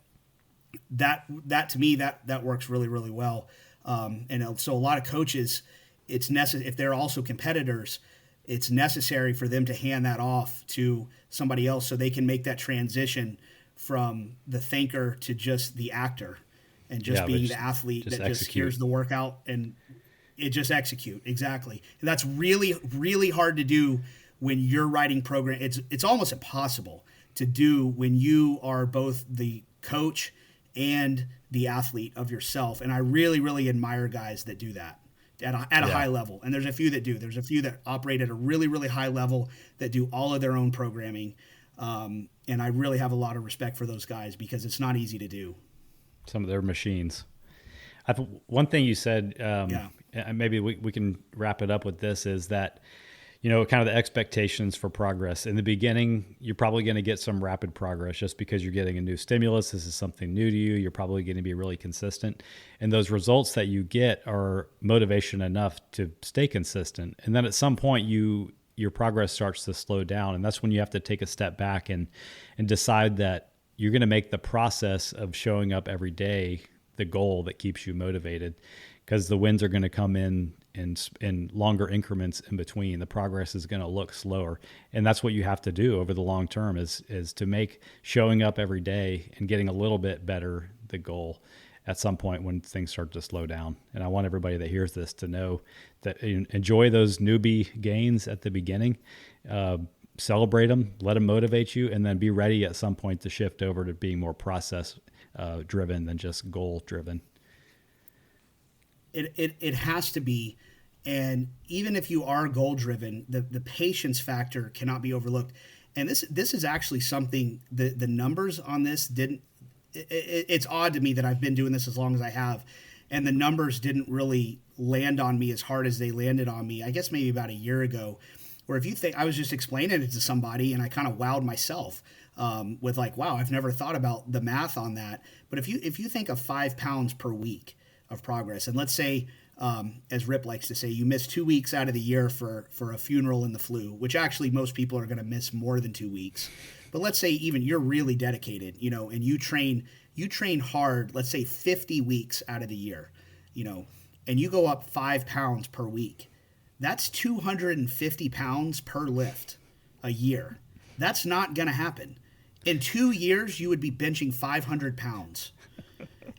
that to me, that works really, really well. And so a lot of coaches, it's necessary, if they're also competitors, it's necessary for them to hand that off to somebody else so they can make that transition from the thinker to just the actor, and just being the athlete that just hears the workout and it just execute. Exactly. And that's really, really hard to do when you're writing program. It's almost impossible to do when you are both the coach and the athlete of yourself. And I really, really admire guys that do that at a high level. And there's a few that do. There's a few that operate at a really, really high level that do all of their own programming. And I really have a lot of respect for those guys because it's not easy to do. Some of their machines. One thing you said, and maybe we can wrap it up with this, is that, kind of the expectations for progress. In the beginning, you're probably going to get some rapid progress just because you're getting a new stimulus. This is something new to you. You're probably going to be really consistent. And those results that you get are motivation enough to stay consistent. And then at some point, your progress starts to slow down. And that's when you have to take a step back and decide that you're going to make the process of showing up every day the goal that keeps you motivated, because the wins are going to come in longer increments in between. The progress is going to look slower. And that's what you have to do over the long term is to make showing up every day and getting a little bit better the goal at some point when things start to slow down. And I want everybody that hears this to know that enjoy those newbie gains at the beginning, celebrate them, let them motivate you, and then be ready at some point to shift over to being more process driven than just goal driven. It has to be. And even if you are goal driven, the patience factor cannot be overlooked. And this is actually something, the numbers on this it's odd to me that I've been doing this as long as I have, and the numbers didn't really land on me as hard as they landed on me, I guess maybe about a year ago, where if you think, I was just explaining it to somebody and I kind of wowed myself with like, wow, I've never thought about the math on that. But if you think of 5 pounds per week of progress, and let's say, as Rip likes to say, you miss 2 weeks out of the year for a funeral and the flu, which actually most people are going to miss more than 2 weeks. But let's say even you're really dedicated, and you train hard, let's say 50 weeks out of the year, and you go up 5 pounds per week. That's 250 pounds per lift a year. That's not going to happen. In 2 years, you would be benching 500 pounds.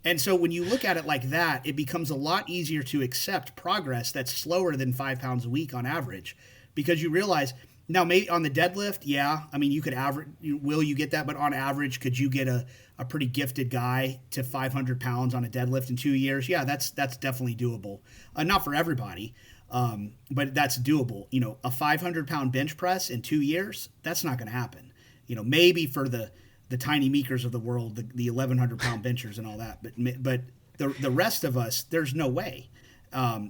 And so when you look at it like that, it becomes a lot easier to accept progress that's slower than 5 pounds a week on average, because you realize now maybe on the deadlift, you could average, will you get that? But on average, could you get a pretty gifted guy to 500 pounds on a deadlift in 2 years? Yeah, that's definitely doable. Not for everybody, but that's doable. A 500 pound bench press in 2 years, that's not going to happen. Maybe for the tiny meekers of the world, the 1,100 pound benchers and all that, but the rest of us, there's no way.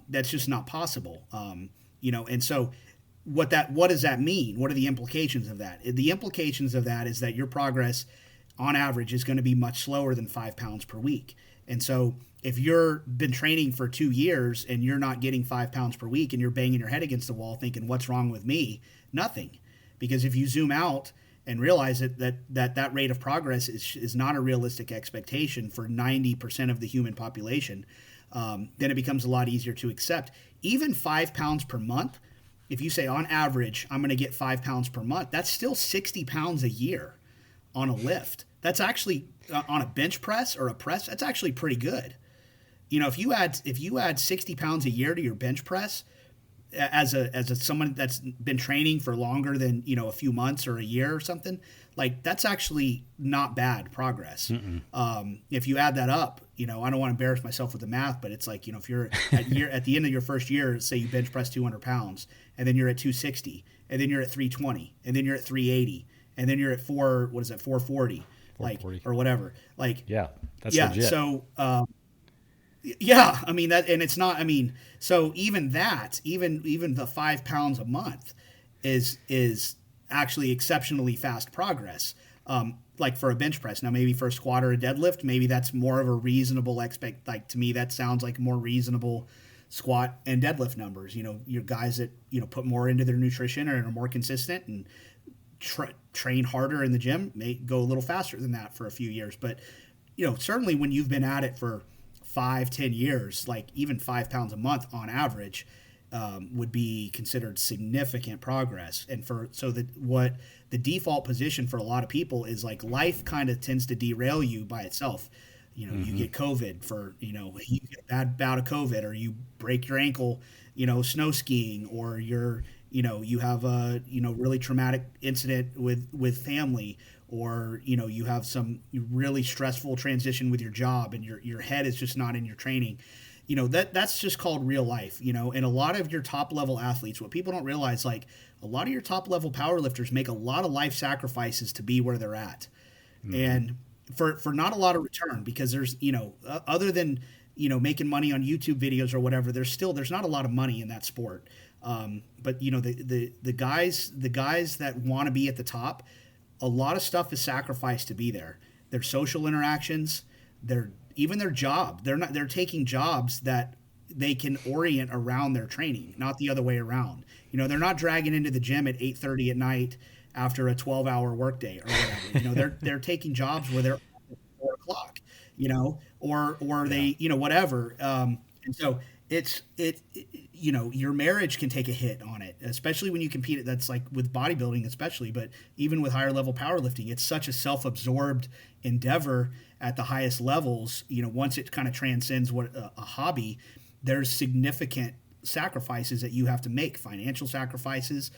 That's just not possible. And so what does that mean? What are the implications of that? The implications of that is that your progress on average is going to be much slower than 5 pounds per week. And so if you're been training for 2 years and you're not getting 5 pounds per week and you're banging your head against the wall thinking, what's wrong with me? Nothing. Because if you zoom out and realize that rate of progress is not a realistic expectation for 90% of the human population, then it becomes a lot easier to accept. Even 5 pounds per month, if you say on average, I'm going to get 5 pounds per month, that's still 60 pounds a year on a lift. That's actually on a bench press or a press, that's actually pretty good. If you add 60 pounds a year to your bench press, as someone that's been training for longer than a few months or a year or something, like that's actually not bad progress. If you add that up, I don't want to embarrass myself with the math, but it's like, if you're at the end of your first year, say you bench press 200 pounds and then you're at 260 and then you're at 320 and then you're at 380 and then you're at 440 like or whatever, like that's legit. So yeah, that, and it's not, so even the 5 pounds a month is actually exceptionally fast progress. Like for a bench press. Now maybe for a squat or a deadlift, maybe that's more of a reasonable to me, that sounds like more reasonable squat and deadlift numbers. Your guys that, put more into their nutrition and are more consistent and train harder in the gym, may go a little faster than that for a few years. But, certainly when you've been at it for 5-10 years, like even 5 pounds a month on average, would be considered significant progress. And what the default position for a lot of people is like life kind of tends to derail you by itself. You get COVID you get a bad bout of COVID, or you break your ankle, snow skiing, or you have a, really traumatic incident with family, or, you have some really stressful transition with your job and your head is just not in your training. That's just called real life, and a lot of your top level athletes, what people don't realize, like a lot of your top level powerlifters make a lot of life sacrifices to be where they're at. And for not a lot of return, because there's, other than, making money on YouTube videos or whatever, there's not a lot of money in that sport. But the guys that want to be at the top, a lot of stuff is sacrificed to be there. Their social interactions, even their job. They're taking jobs that they can orient around their training, not the other way around. They're not dragging into the gym at 8:30 at night after a 12-hour workday or whatever. They're taking jobs where they're at 4 o'clock, or they, whatever. And so your marriage can take a hit on it, especially when you compete. That's like with bodybuilding, especially, but even with higher level powerlifting, it's such a self-absorbed endeavor at the highest levels. Once it kind of transcends what a hobby, there's significant sacrifices that you have to make, financial sacrifices,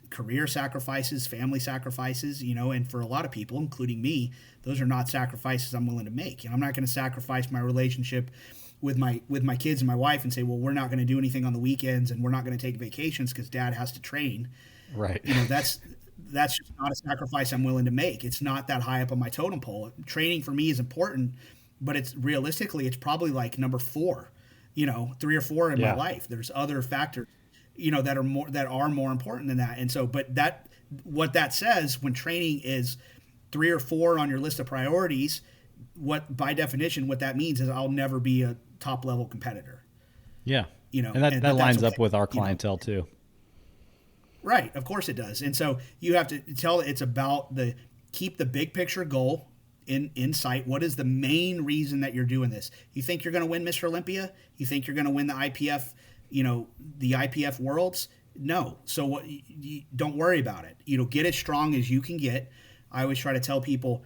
career sacrifices, family sacrifices, and for a lot of people, including me, those are not sacrifices I'm willing to make. I'm not going to sacrifice my relationship with my kids and my wife and say, well, we're not going to do anything on the weekends and we're not going to take vacations because dad has to train. Right. That's just not a sacrifice I'm willing to make. It's not that high up on my totem pole. Training for me is important, but it's probably like number 4, 3 or 4 in my life. There's other factors, that are more important than that. And so, what that says, when training is 3 or 4 on your list of priorities, by definition, what that means is I'll never be a top level competitor. Yeah. And that lines up with our clientele too. Right. Of course it does. And so you have to it's about keep the big picture goal in sight. What is the main reason that you're doing this? You think you're going to win Mr. Olympia? You think you're going to win the IPF, the IPF Worlds? No. So don't worry about it. Get as strong as you can get. I always try to tell people,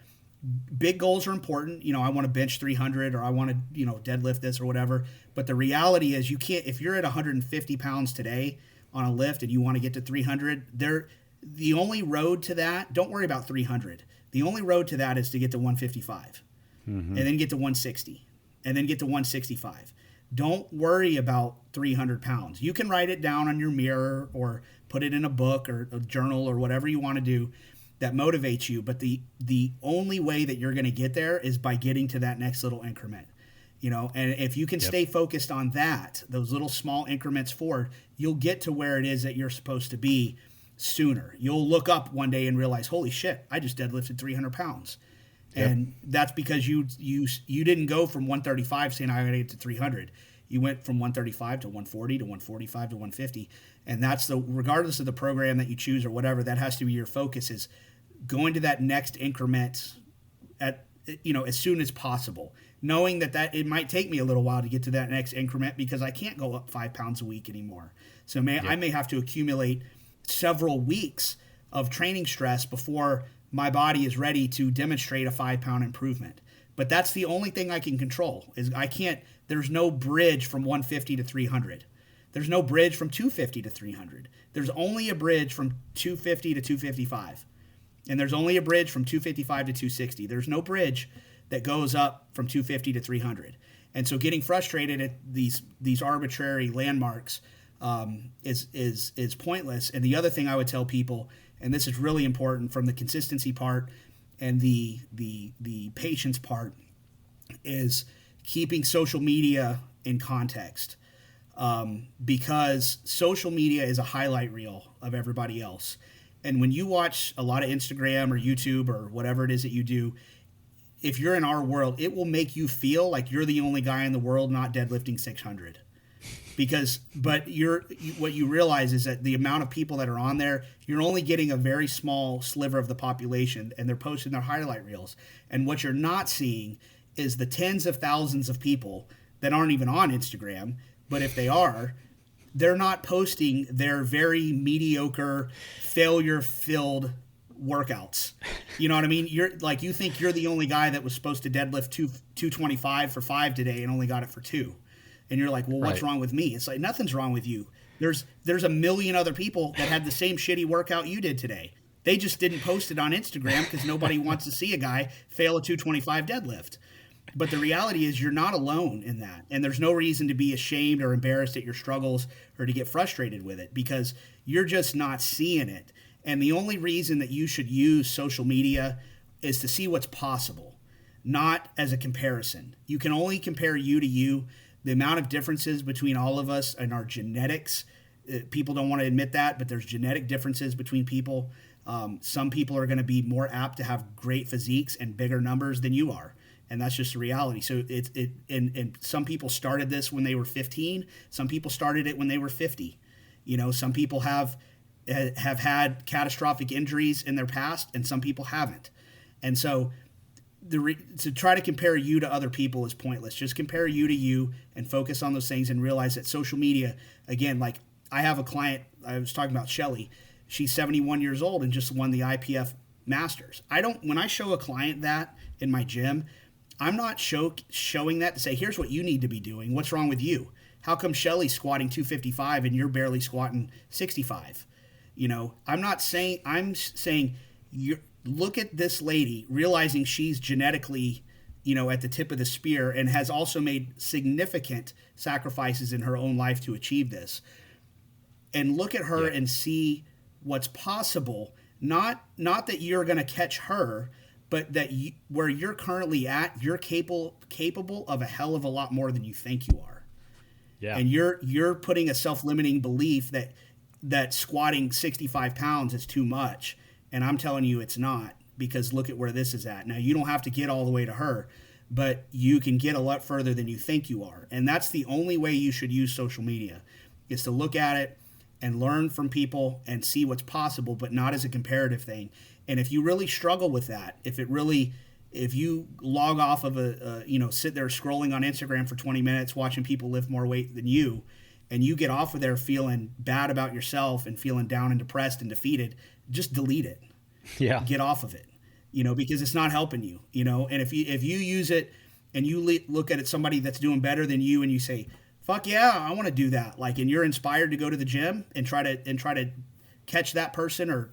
big goals are important. I want to bench 300, or I want to, deadlift this or whatever. But the reality is, you can't, if you're at 150 pounds today on a lift and you want to get to 300, the only road to that, don't worry about 300. The only road to that is to get to 155 and then get to 160 and then get to 165. Don't worry about 300 pounds. You can write it down on your mirror or put it in a book or a journal or whatever you want to do that motivates you. But the only way that you're going to get there is by getting to that next little increment, and if you can stay focused on that, those little small increments forward, you'll get to where it is that you're supposed to be sooner. You'll look up one day and realize, holy shit, I just deadlifted 300 pounds. Yep. And that's because you didn't go from 135 saying I got to get to 300. You went from 135 to 140 to 145 to 150. And that's regardless of the program that you choose or whatever, that has to be your focus, is going to that next increment at, as soon as possible, knowing that it might take me a little while to get to that next increment because I can't go up 5 pounds a week anymore. So I may have to accumulate several weeks of training stress before my body is ready to demonstrate a 5-pound improvement. But that's the only thing I can control. There's no bridge from 150 to 300. There's no bridge from 250 to 300. There's only a bridge from 250 to 255. And there's only a bridge from 255 to 260. There's no bridge that goes up from 250 to 300. And so getting frustrated at these arbitrary landmarks is pointless. And the other thing I would tell people, and this is really important from the consistency part and the patience part, is keeping social media in context. Because social media is a highlight reel of everybody else. And when you watch a lot of Instagram or YouTube or whatever it is that you do, if you're in our world, it will make you feel like you're the only guy in the world not deadlifting 600. But what you realize is that the amount of people that are on there, you're only getting a very small sliver of the population, and they're posting their highlight reels. And what you're not seeing is the tens of thousands of people that aren't even on Instagram, but if they are, they're not posting their very mediocre, failure-filled workouts. You know what I mean? You think you're the only guy that was supposed to deadlift 225 for 5 today and only got it for 2. And you're like, well, what's wrong with me? It's like, nothing's wrong with you. There's a million other people that had the same shitty workout you did today. They just didn't post it on Instagram because nobody wants to see a guy fail a 225 deadlift. But the reality is you're not alone in that. And there's no reason to be ashamed or embarrassed at your struggles or to get frustrated with it, because you're just not seeing it. And the only reason that you should use social media is to see what's possible, not as a comparison. You can only compare you to you. The amount of differences between all of us and our genetics, people don't want to admit that, but there's genetic differences between people. Some people are going to be more apt to have great physiques and bigger numbers than you are. And that's just the reality. So and some people started this when they were 15. Some people started it when they were 50. You know, some people have had catastrophic injuries in their past, and some people haven't. And so to try to compare you to other people is pointless. Just compare you to you and focus on those things, and realize that social media, again, like I have a client, I was talking about Shelly. She's 71 years old and just won the IPF Masters. When I show a client that in my gym, I'm not showing that to say, here's what you need to be doing. What's wrong with you? How come Shelly's squatting 255 and you're barely squatting 65? You know, I'm saying you look at this lady, realizing she's genetically, you know, at the tip of the spear, and has also made significant sacrifices in her own life to achieve this. And look at her and see what's possible. Not that you're going to catch her, but that where you're currently at, you're capable of a hell of a lot more than you think you are. Yeah. And you're putting a self-limiting belief that squatting 65 pounds is too much. And I'm telling you it's not, because look at where this is at. Now, you don't have to get all the way to her, but you can get a lot further than you think you are. And that's the only way you should use social media, is to look at it and learn from people and see what's possible, but not as a comparative thing. And if you really struggle with that, if you log off of sit there scrolling on Instagram for 20 minutes, watching people lift more weight than you, and you get off of there feeling bad about yourself and feeling down and depressed and defeated, just delete it. Yeah. Get off of it, because it's not helping you, and if you use it and you look at it, somebody that's doing better than you, and you say, fuck yeah, I want to do that. And you're inspired to go to the gym and try to catch that person, or,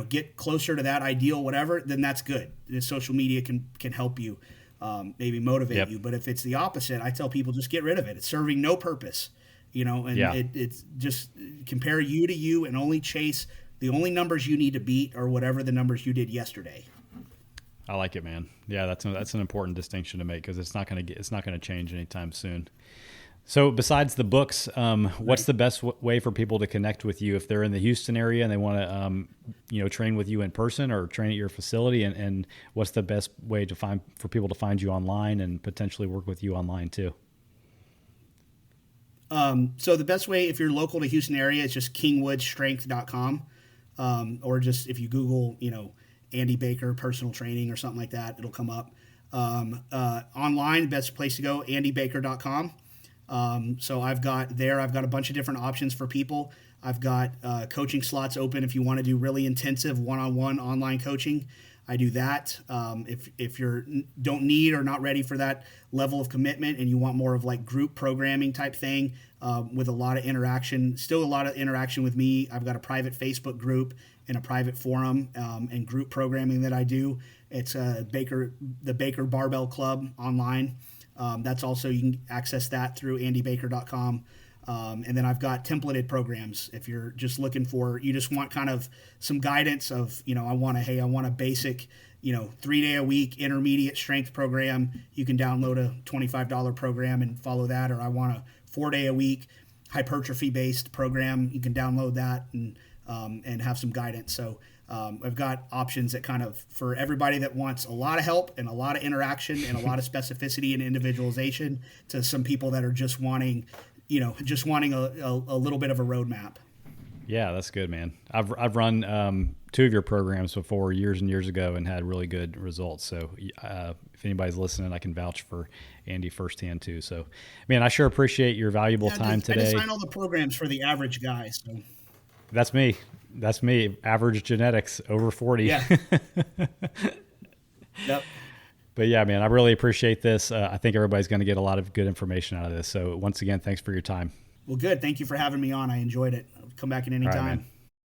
get closer to that ideal, whatever, then that's good. The social media can help you, maybe motivate you. But if it's the opposite, I tell people, just get rid of it. It's serving no purpose, it's just compare you to you and only chase the only numbers you need to beat are whatever the numbers you did yesterday. I like it, man. Yeah, that's an important distinction to make, because it's not going to change anytime soon. So besides the books, what's the best way for people to connect with you if they're in the Houston area and they want to, train with you in person or train at your facility? And what's the best way for people to find you online and potentially work with you online too? So the best way, if you're local to Houston area, is just kingwoodstrength.com. Or just if you Google, Andy Baker personal training or something like that, it'll come up. Online, best place to go, andybaker.com. So I've got a bunch of different options for people. I've got coaching slots open if you want to do really intensive one-on-one online coaching. I do that. If you don't need or not ready for that level of commitment and you want more of like group programming type thing with a lot of interaction, still a lot of interaction with me. I've got a private Facebook group and a private forum and group programming that I do. It's the Baker Barbell Club online. That's also, you can access that through andybaker.com. And then I've got templated programs. If you're just looking you just want kind of some guidance of, I want a basic, 3-day a week intermediate strength program. You can download a $25 program and follow that. Or I want a 4-day a week hypertrophy based program. You can download that and have some guidance. So I've got options that kind of, for everybody that wants a lot of help and a lot of interaction and a lot of specificity and individualization, to some people that are just wanting just wanting a little bit of a roadmap. Yeah, that's good, man. I've run 2 of your programs before years and years ago and had really good results. So if anybody's listening, I can vouch for Andy firsthand too. So, man, I sure appreciate your valuable time today. I design all the programs for the average guy. So that's me. Average genetics over 40. Yeah. Yep. But yeah, man, I really appreciate this. I think everybody's going to get a lot of good information out of this. So once again, thanks for your time. Well, good. Thank you for having me on. I enjoyed it. I'll come back at any time. Man.